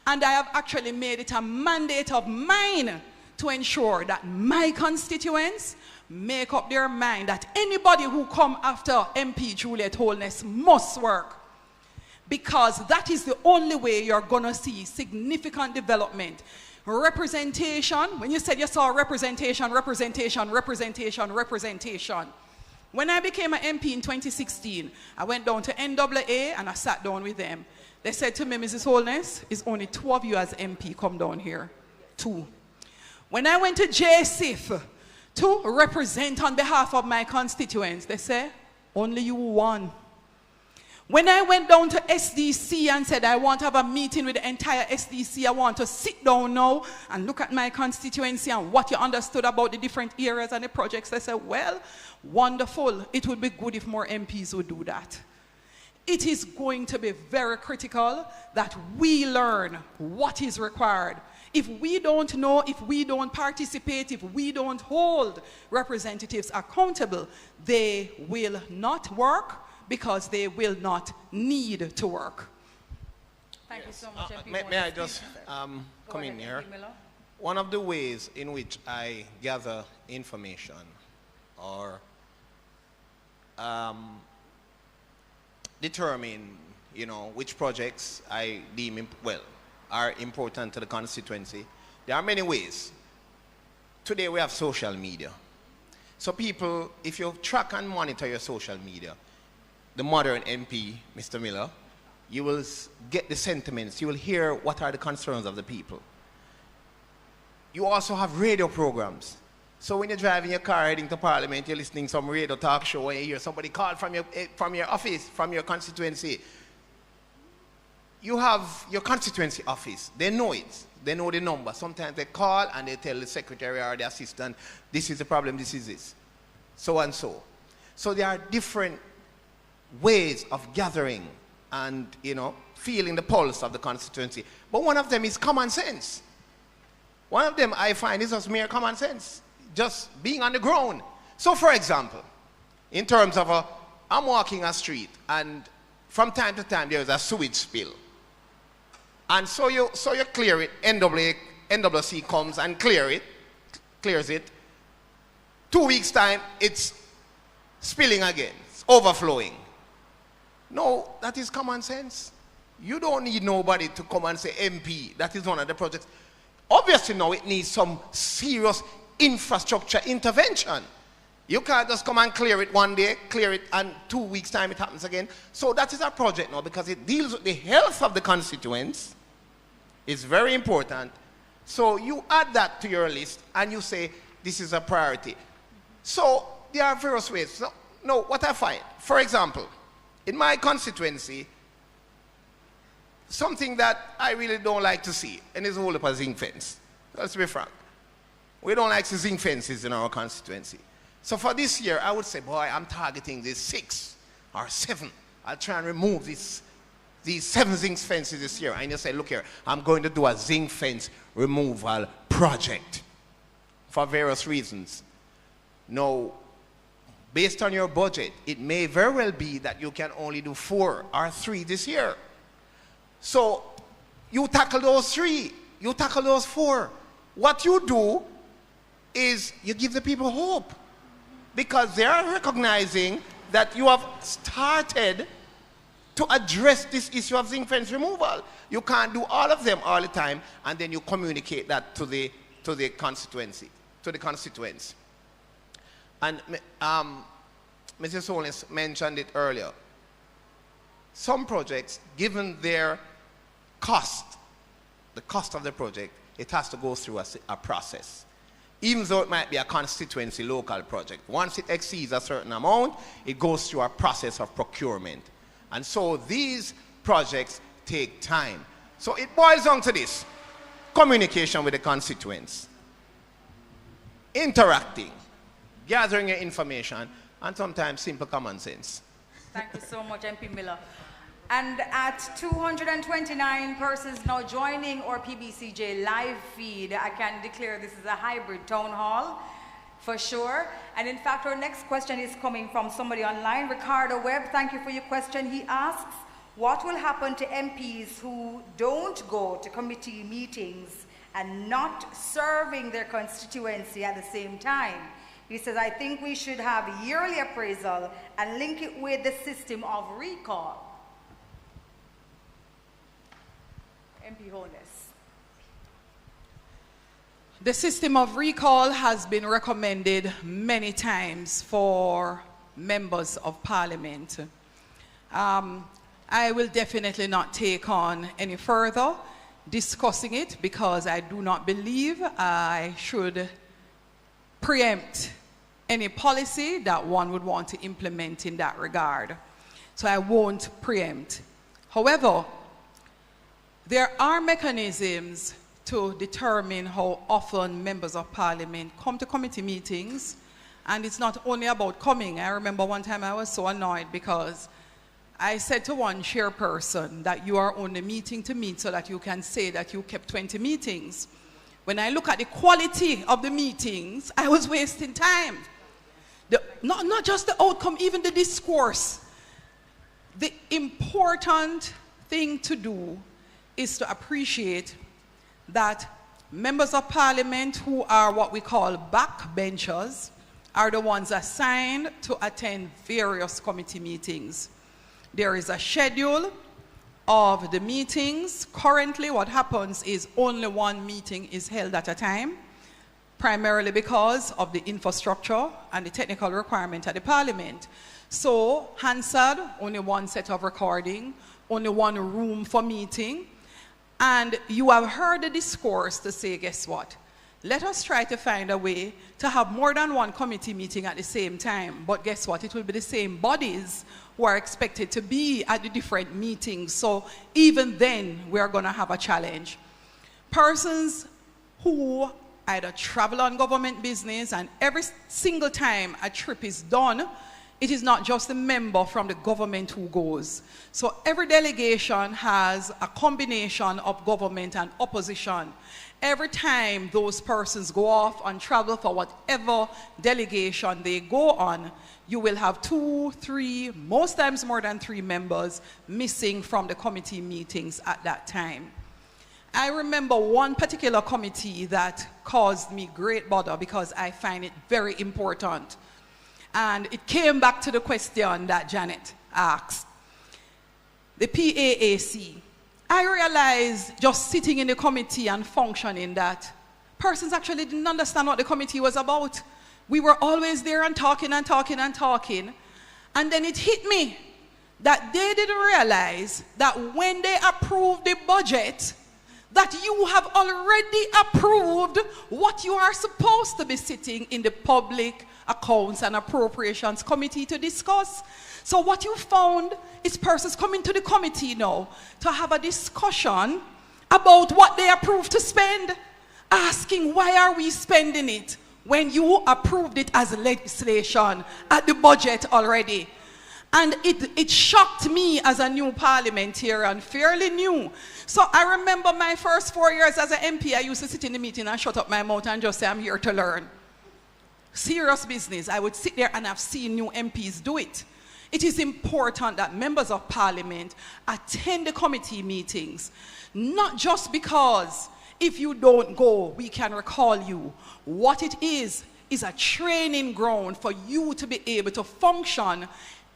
And I have actually made it a mandate of mine to ensure that my constituents make up their mind that anybody who come after MP Juliet Holness must work. Because that is the only way you're going to see significant development. Representation, when you said you saw representation. When I became an MP in 2016, I went down to NAA and I sat down with them. They said to me, Mrs. Holness, it's only 2 of you as MP come down here. 2. When I went to JSIF to represent on behalf of my constituents, they said, only you 1. When I went down to SDC and said, I want to have a meeting with the entire SDC, I want to sit down now and look at my constituency and what you understood about the different areas and the projects, they said, well, wonderful. It would be good if more MPs would do that. It is going to be very critical that we learn what is required. If we don't know, if we don't participate, if we don't hold representatives accountable, they will not work because they will not need to work. Thank you so much. May I just come in here? One of the ways in which I gather information or determine, which projects I deem, are important to the constituency. There are many ways. Today we have social media. So people, if you track and monitor your social media, the modern MP, Mr. Miller, you will get the sentiments, you will hear what are the concerns of the people. You also have radio programs. So when you're driving your car heading to Parliament, you're listening to some radio talk show and you hear somebody call from your office, from your constituency. You have your constituency office. They know it. They know the number. Sometimes they call and they tell the secretary or the assistant, this is the problem, this is this. So and so. So there are different ways of gathering and, feeling the pulse of the constituency. But one of them is common sense. One of them I find is just mere common sense. Just being on the ground. So for example, in terms of I'm walking a street and from time to time there is a sewage spill. And so you clear it, NWC comes and clears it. 2 weeks time, it's spilling again, it's overflowing. No, that is common sense. You don't need nobody to come and say MP, that is one of the projects. Obviously now it needs some serious infrastructure intervention. You can't just come and clear it one day, clear it, and 2 weeks time it happens again. So that is a project now because it deals with the health of the constituents. It's very important. So you add that to your list and you say this is a priority. So there are various ways. So, no, what I find, for example, in my constituency, something that I really don't like to see, and it's a whole up a zinc fence. Let's be frank. We don't like to see zinc fences in our constituency. So for this year, I would say, boy, I'm targeting these 6 or 7. I'll try and remove these 7 zinc fences this year. And you say, look here, I'm going to do a zinc fence removal project for various reasons. Now, based on your budget, it may very well be that you can only do 4 or 3 this year. So you tackle those 3, you tackle those 4. What you do is you give the people hope because they are recognizing that you have started to address this issue of zinc fence removal. You can't do all of them all the time and then you communicate that to the constituency, to the constituents. And Mrs. Holness mentioned it earlier. Some projects, given their cost, the cost of the project, it has to go through a process. Even though it might be a constituency local project. Once it exceeds a certain amount, it goes through a process of procurement. And so these projects take time. So it boils down to this: communication with the constituents, interacting, gathering your information, and sometimes simple common sense. Thank you so much, MP Miller. And at 229 persons now joining our PBCJ live feed, I can declare this is a hybrid town hall for sure. And in fact, our next question is coming from somebody online. Ricardo Webb, thank you for your question. He asks, what will happen to MPs who don't go to committee meetings and not serving their constituency at the same time? He says, I think we should have yearly appraisal and link it with the system of recall. MP Holness. The system of recall has been recommended many times for members of parliament. I will definitely not take on any further discussing it because I do not believe I should preempt any policy that one would want to implement in that regard. So I won't preempt. However, there are mechanisms to determine how often members of parliament come to committee meetings, and it's not only about coming. I remember one time I was so annoyed because I said to one chairperson that you are only meeting to meet so that you can say that you kept 20 meetings. when I look at the quality of the meetings, I was wasting time. Not just the outcome, even the discourse. The important thing to do is to appreciate that members of parliament who are what we call backbenchers are the ones assigned to attend various committee meetings. There is a schedule of the meetings. Currently, what happens is only one meeting is held at a time, primarily because of the infrastructure and the technical requirement at the parliament. So, Hansard, only one set of recording, only one room for meeting. And you have heard the discourse to say, guess what? Let us try to find a way to have more than one committee meeting at the same time. But guess what? It will be the same bodies who are expected to be at the different meetings. So even then, we're going to have a challenge. Persons who either travel on government business, and every single time a trip is done, it is not just a member from the government who goes. So every delegation has a combination of government and opposition. Every time those persons go off and travel for whatever delegation they go on, you will have 2, 3, most times more than 3 members missing from the committee meetings at that time. I remember one particular committee that caused me great bother because I find it very important. And it came back to the question that Janet asked. The PAAC. I realized just sitting in the committee and functioning that persons actually didn't understand what the committee was about. We were always there and talking and talking and talking. And then it hit me that they didn't realize that when they approved the budget, that you have already approved what you are supposed to be sitting in the Public Accounts and Appropriations Committee to discuss. So what you found is persons coming to the committee now to have a discussion about what they approved to spend, asking why are we spending it when you approved it as legislation at the budget already. And it shocked me as a new parliamentarian, fairly new. So I remember my first 4 years as an MP, I used to sit in the meeting and shut up my mouth and just say, I'm here to learn. Serious business. I would sit there and I've seen new MPs do it. It is important that members of parliament attend the committee meetings, not just because if you don't go, we can recall you. What it is a training ground for you to be able to function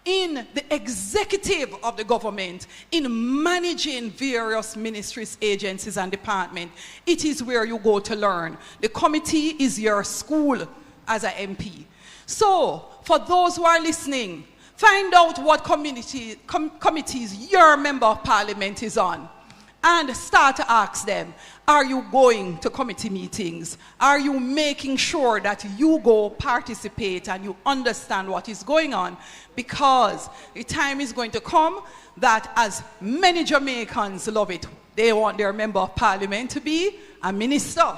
in the executive of the government, in managing various ministries, agencies, and departments. It is where you go to learn. The committee is your school as an MP. So, for those who are listening, find out what committees your member of parliament is on, and start to ask them, are you going to committee meetings? Are you making sure that you go participate and you understand what is going on? Because the time is going to come that as many Jamaicans love it, they want their member of parliament to be a minister.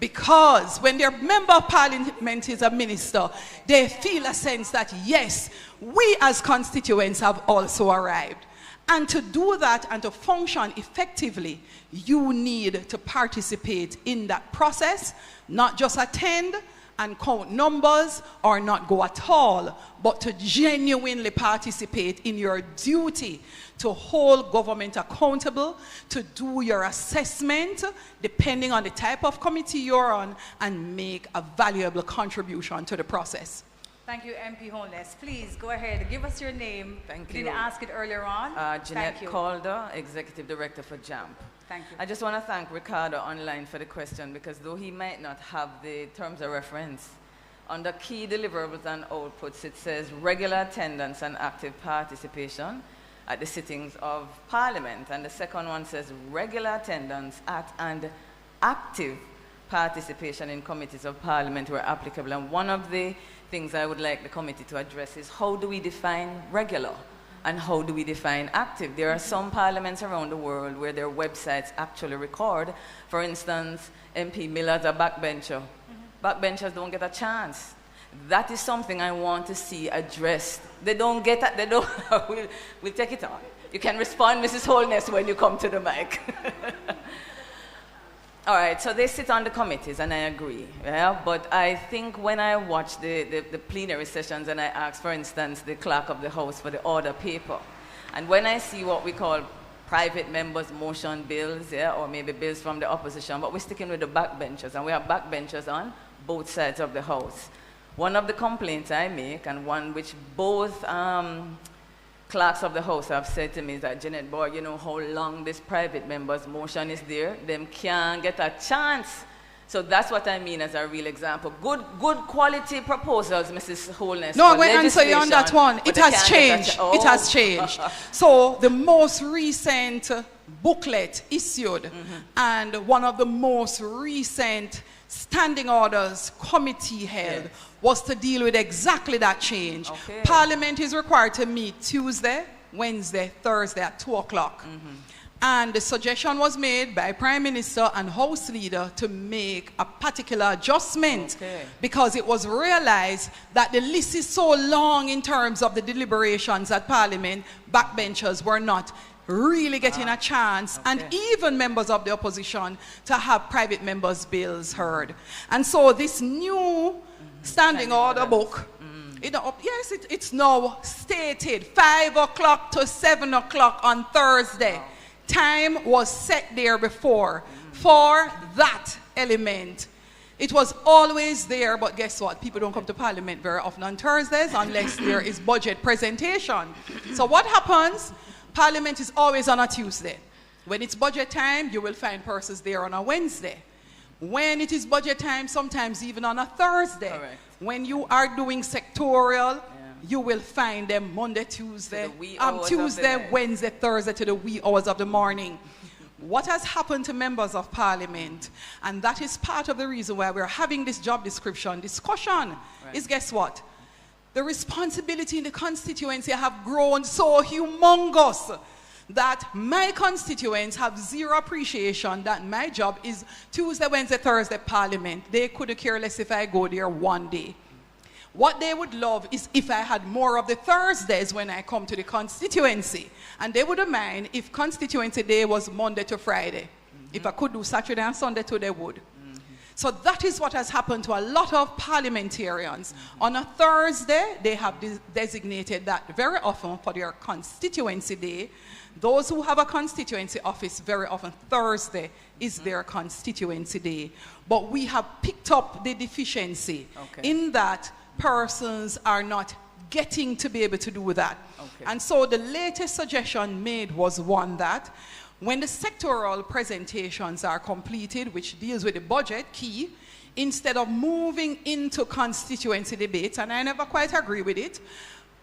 Because when their member of parliament is a minister, they feel a sense that, yes, we as constituents have also arrived. And to do that and to function effectively, you need to participate in that process, not just attend and count numbers or not go at all, but to genuinely participate in your duty to hold government accountable, to do your assessment depending on the type of committee you're on, and make a valuable contribution to the process. Thank you, MP Holness. Please go ahead. Give us your name. Thank you. You didn't ask it earlier on. Jeanette Calder, Executive Director for JAMP. Thank you. I just want to thank Ricardo online for the question, because though he might not have the terms of reference, under key deliverables and outputs, it says regular attendance and active participation at the sittings of Parliament. And the second one says regular attendance at and active participation in committees of Parliament where applicable. And one of the things I would like the committee to address is, how do we define regular and how do we define active? There are some parliaments around the world where their websites actually record. For instance, MP Miller's a backbencher. Backbenchers don't get a chance. That is something I want to see addressed. They don't get it, they don't, we'll take it on. You can respond, Mrs. Holness, when you come to the mic. All right, so they sit on the committees, and I agree, yeah? But I think when I watch the plenary sessions and I ask, for instance, the clerk of the House for the order paper, and when I see what we call private members' motion bills, yeah, or maybe bills from the opposition, but we're sticking with the backbenchers, and we have backbenchers on both sides of the House. One of the complaints I make, and one which both clerks of the House have said to me, is that, Janet, boy, you know how long this private members' motion is there? Them can't get a chance. So that's what I mean as a real example. Good quality proposals, Mrs. Holness. No, I'm going to answer you on that one. It has changed. It has changed. So the most recent booklet issued and one of the most recent standing orders committee held was to deal with exactly that change. Okay. Parliament is required to meet Tuesday, Wednesday, Thursday at 2 o'clock. And the suggestion was made by Prime Minister and House Leader to make a particular adjustment because it was realized that the list is so long in terms of the deliberations at Parliament, backbenchers were not really getting a chance, and even members of the opposition, to have private members' bills heard. And so this new standing order book, yes, it's now stated 5 o'clock to 7 o'clock on Thursday. Time was set there before for that element. It was always there, but guess what? People don't come to Parliament very often on Thursdays unless there is budget presentation. So what happens? Parliament is always on a Tuesday. When it's budget time, you will find persons there on a Wednesday. When it is budget time, sometimes even on a Thursday. Correct. When you are doing sectorial, you will find them Monday, Tuesday, Tuesday, Wednesday, Thursday to the wee hours of the morning. What has happened to members of Parliament, and that is part of the reason why we're having this job description discussion, is guess what? The responsibility in the constituency have grown so humongous that my constituents have zero appreciation that my job is Tuesday, Wednesday, Thursday Parliament. They couldn't care less if I go there one day. What they would love is if I had more of the Thursdays when I come to the constituency. And they wouldn't mind if constituency day was Monday to Friday. If I could do Saturday and Sunday too, they would. So that is what has happened to a lot of parliamentarians. On a Thursday, they have designated that very often for their constituency day. Those who have a constituency office, very often Thursday is their constituency day. But we have picked up the deficiency in that persons are not getting to be able to do that. And so the latest suggestion made was one that when the sectoral presentations are completed, which deals with the budget key, instead of moving into constituency debates, and I never quite agree with it,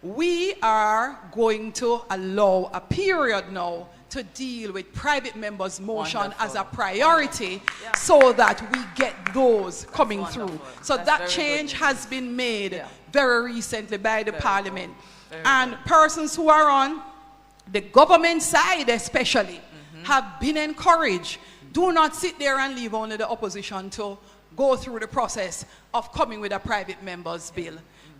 we are going to allow a period now to deal with private members' motion as a priority so that we get those coming through. So that change has been made very recently by the Parliament. And persons who are on the government side especially have been encouraged. Do not sit there and leave only the opposition to go through the process of coming with a private member's bill.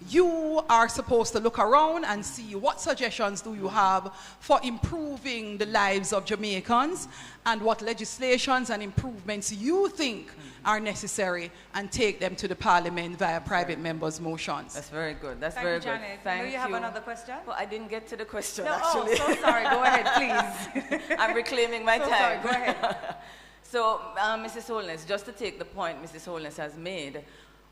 You are supposed to look around and see what suggestions do you have for improving the lives of Jamaicans and what legislations and improvements you think are necessary and take them to the Parliament via private members' motions. That's very good. That's Thank very you, Janet. good. Thank you. Do you have another question? Well, I didn't get to the question, no, actually. Oh, so sorry. Go ahead, please. I'm reclaiming my time. Sorry. Go ahead. So, Mrs. Holness, just to take the point Mrs. Holness has made,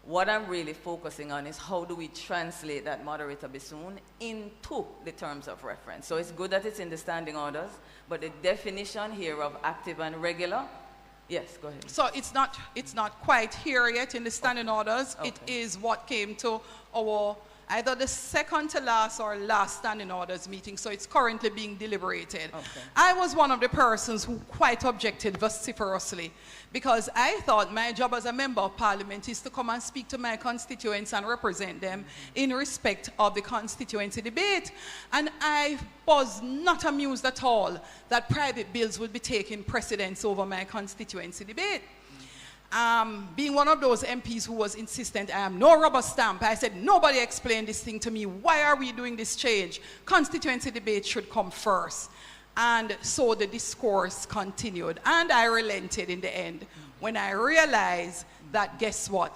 what I'm really focusing on is how do we translate that moderator Bissoon into the terms of reference. So it's good that it's in the standing orders, but the definition here of active and regular, yes, go ahead. So it's not quite here yet in the standing orders. It is what came to our either the second to last or last standing orders meeting, so it's currently being deliberated. I was one of the persons who quite objected vociferously because I thought my job as a member of Parliament is to come and speak to my constituents and represent them in respect of the constituency debate. And I was not amused at all that private bills would be taking precedence over my constituency debate. Being one of those MPs who was insistent, I am no rubber stamp, I said, nobody explained this thing to me. Why are we doing this change? Constituency debate should come first. And so the discourse continued. And I relented in the end. when I realized that, guess what?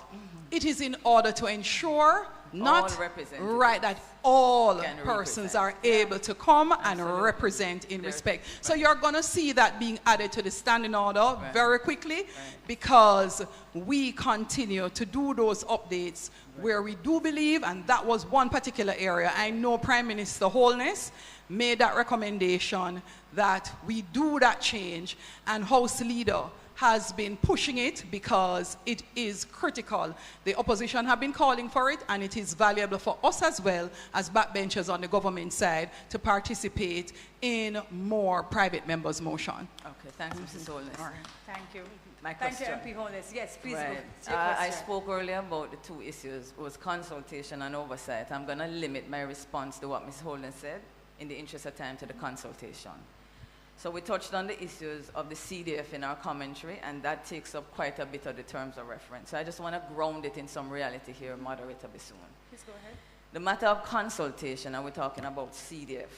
It is in order to ensure not right that all persons are able to come and represent in respect. So you're going to see that being added to the standing order very quickly, because we continue to do those updates where we do believe, and that was one particular area. I know Prime Minister Holness made that recommendation that we do that change, and House Leader has been pushing it because it is critical. The opposition have been calling for it, and it is valuable for us as well as backbenchers on the government side to participate in more private members' motion. Okay, thanks, Mrs. Holness. Right. Thank you. My question. Thank you, MP Holness. Yes, please. Right. I spoke earlier about the two issues, was consultation and oversight. I'm going to limit my response to what Ms. Holness said in the interest of time to the consultation. So we touched on the issues of the CDF in our commentary, and that takes up quite a bit of the terms of reference. So I just want to ground it in some reality here, Moderator Bissoon. Please go ahead. The matter of consultation, and we're talking about CDF.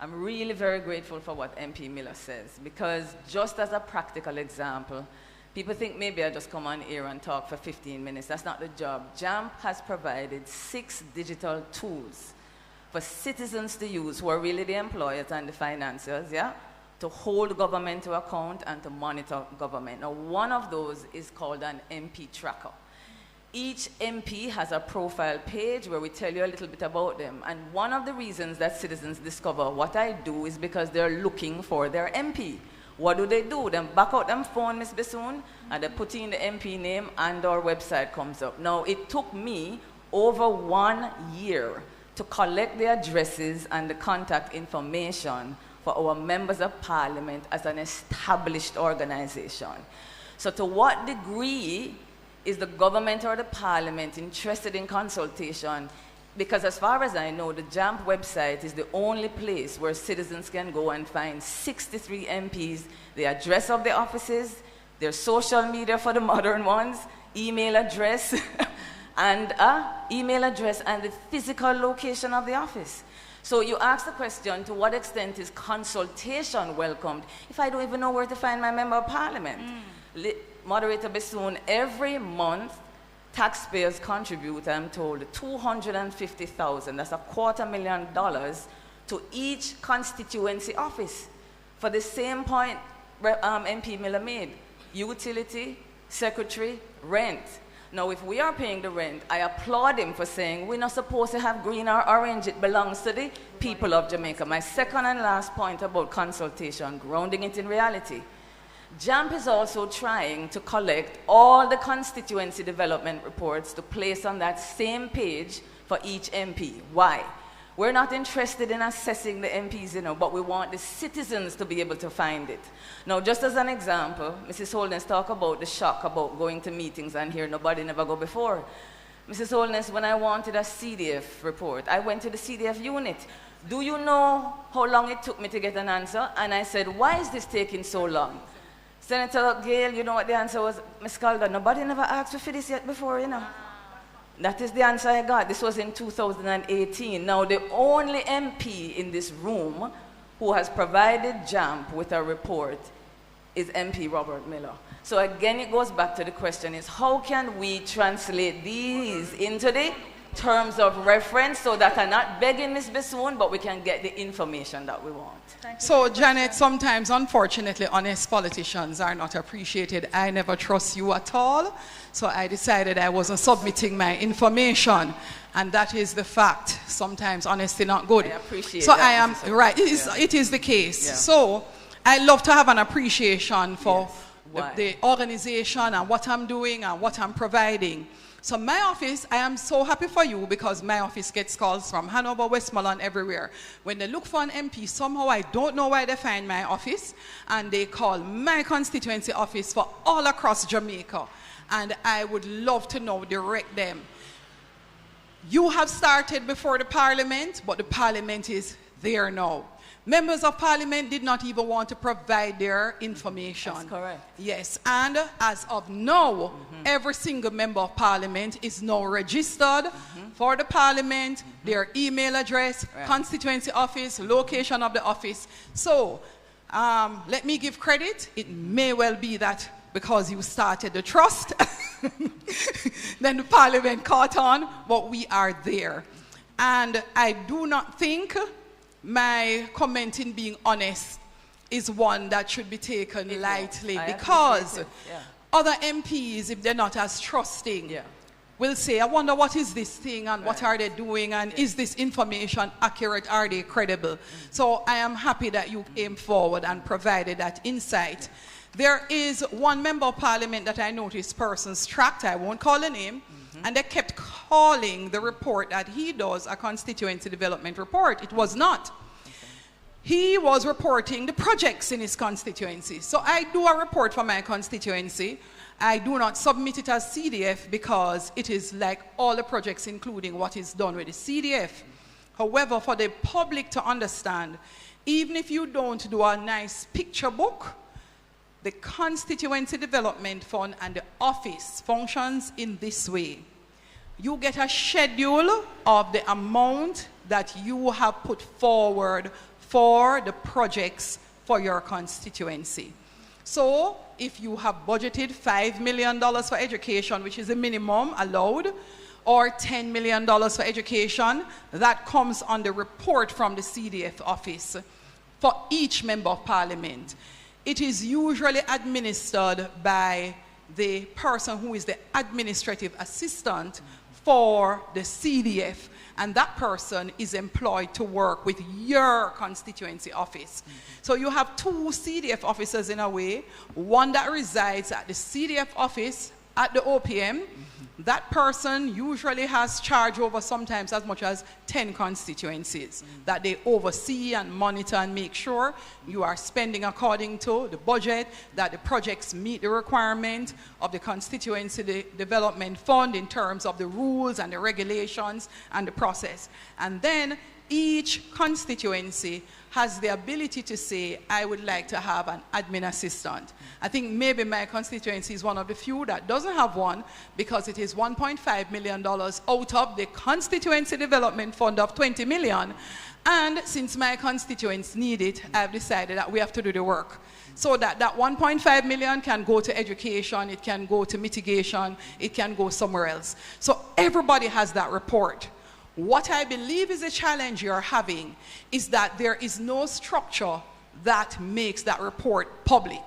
I'm really very grateful for what MP Miller says, because just as a practical example, people think maybe I just come on here and talk for 15 minutes. That's not the job. JAMP has provided 6 digital tools for citizens to use who are really the employers and the financiers, yeah? To hold government to account and to monitor government. Now, one of those is called an MP tracker. Each MP has a profile page where we tell you a little bit about them. And one of the reasons that citizens discover what I do is because they're looking for their MP. What do? They back out them phone, Ms. Bissoon, and they put in the MP name, and our website comes up. Now, it took me over 1 year to collect the addresses and the contact information for our members of parliament as an established organization. So to what degree is the government or the parliament interested in consultation? Because as far as I know, the JAMP website is the only place where citizens can go and find 63 MPs, the address of the offices, their social media for the modern ones, email address, and the physical location of the office. So you ask the question, to what extent is consultation welcomed if I don't even know where to find my member of parliament? Moderator Bissoon, every month, taxpayers contribute, I'm told, $250,000, that's $250,000 to each constituency office. For the same point MP Miller made, utility, secretary, rent. Now, if we are paying the rent, I applaud him for saying we're not supposed to have green or orange. It belongs to the people of Jamaica. My second and last point about consultation, grounding it in reality. JAMP is also trying to collect all the constituency development reports to place on that same page for each MP. Why? We're not interested in assessing the MPs, but we want the citizens to be able to find it. Now, just as an example, Mrs. Holness talked about the shock about going to meetings and here nobody never go before. Mrs. Holness, when I wanted a CDF report, I went to the CDF unit. Do you know how long it took me to get an answer? And I said, why is this taking so long? Senator Gale, you know what the answer was? Ms. Calder, nobody never asked me for this yet before, That is the answer I got. This was in 2018. Now, the only MP in this room who has provided JAMP with a report is MP Robert Miller. So again, it goes back to the question is, how can we translate these into the terms of reference so that I'm not begging Ms. Bissoon, but we can get the information that we want? So, Janet, sometimes, unfortunately, honest politicians are not appreciated. I never trust you at all. So I decided I wasn't submitting my information. And that is the fact. Sometimes honesty not good. I appreciate so that. I am, right, it is the case. Yeah. So I love to have an appreciation for the organization and what I'm doing and what I'm providing. So my office, I am so happy for you because my office gets calls from Hanover, Westmoreland, everywhere. When they look for an MP, somehow I don't know why they find my office, and they call my constituency office for all across Jamaica. And I would love to know, direct them. You have started before the parliament, but the parliament is there now. Members of parliament did not even want to provide their information. That's correct. Yes, and as of now, every single member of parliament is now registered for the parliament, their email address, constituency office, location of the office. So, let me give credit. It may well be that because you started the trust. Then the Parliament caught on, but we are there. And I do not think my comment in being honest is one that should be taken lightly, because other MPs, if they're not as trusting, will say, I wonder what is this thing and what are they doing, and is this information accurate, are they credible? So I am happy that you came forward and provided that insight. There is one member of Parliament that I noticed persons tracked, I won't call a name, and they kept calling the report that he does a constituency development report. It was not. He was reporting the projects in his constituency. So I do a report for my constituency. I do not submit it as CDF because it is like all the projects, including what is done with the CDF. However, for the public to understand, even if you don't do a nice picture book, the Constituency Development Fund and the office functions in this way. You get a schedule of the amount that you have put forward for the projects for your constituency. So if you have budgeted $5 million for education, which is the minimum allowed, or $10 million for education, that comes on the report from the CDF office for each member of Parliament. It is usually administered by the person who is the administrative assistant for the CDF, and that person is employed to work with your constituency office. So you have two CDF officers in a way, one that resides at the CDF office at the OPM. That person usually has charge over sometimes as much as 10 constituencies that they oversee and monitor and make sure you are spending according to the budget, that the projects meet the requirement of the Constituency Development Fund in terms of the rules and the regulations and the process. And then each constituency has the ability to say, I would like to have an admin assistant. I think maybe my constituency is one of the few that doesn't have one, because it is $1.5 million out of the Constituency Development Fund of $20 million. And since my constituents need it, I've decided that we have to do the work. So that $1.5 million can go to education, it can go to mitigation, it can go somewhere else. So everybody has that report. What I believe is a challenge you're having is that there is no structure that makes that report public.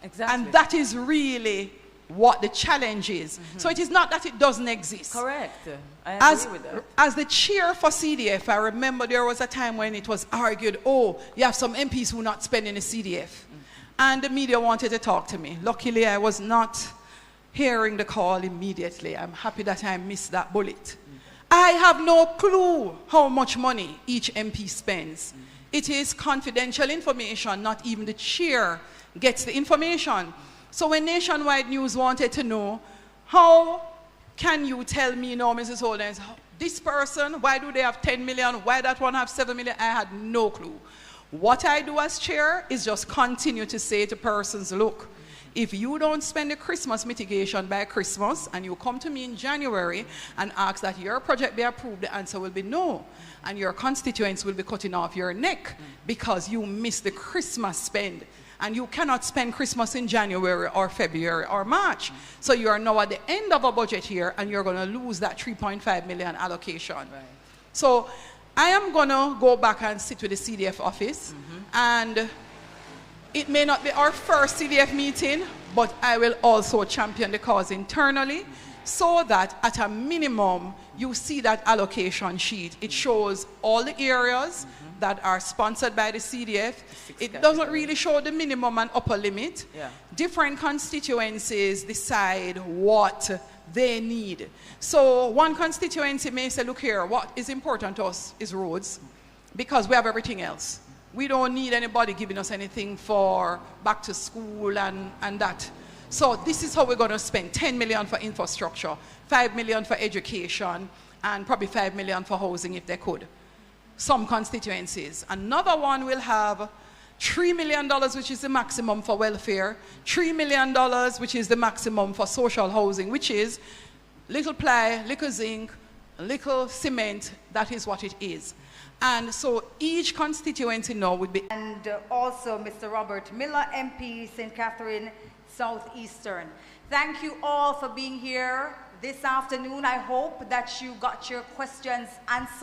Exactly. And that is really what the challenge is. So it is not that it doesn't exist. Correct. I agree with that. As the chair for CDF, I remember there was a time when it was argued, oh, you have some MPs who are not spending the CDF. And the media wanted to talk to me. Luckily, I was not hearing the call immediately. I'm happy that I missed that bullet. I have no clue how much money each MP spends. It is confidential information, not even the chair gets the information. So when Nationwide News wanted to know, how can you tell me now, Mrs. Holdens, this person, why do they have 10 million, why that one have 7 million? I had no clue. What I do as chair is just continue to say to persons, look, if you don't spend the Christmas mitigation by Christmas and you come to me in January and ask that your project be approved, the answer will be no. And your constituents will be cutting off your neck because you missed the Christmas spend. And you cannot spend Christmas in January or February or March. So you are now at the end of a budget year and you're going to lose that 3.5 million allocation. Right. So I am going to go back and sit with the CDF office, and it may not be our first CDF meeting, but I will also champion the cause internally so that at a minimum, you see that allocation sheet. It shows all the areas that are sponsored by the CDF. It doesn't really show the minimum and upper limit. Different constituencies decide what they need. So one constituency may say, look here, what is important to us is roads, because we have everything else. We don't need anybody giving us anything for back to school and that. So this is how we're going to spend 10 million for infrastructure, 5 million for education, and probably 5 million for housing if they could. Some constituencies. Another one will have $3 million, which is the maximum for welfare, $3 million, which is the maximum for social housing, which is little ply, little zinc, little cement, that is what it is. And so each constituency now would be... And also Mr. Robert Miller, MP, St. Catherine, Southeastern. Thank you all for being here this afternoon. I hope that you got your questions answered.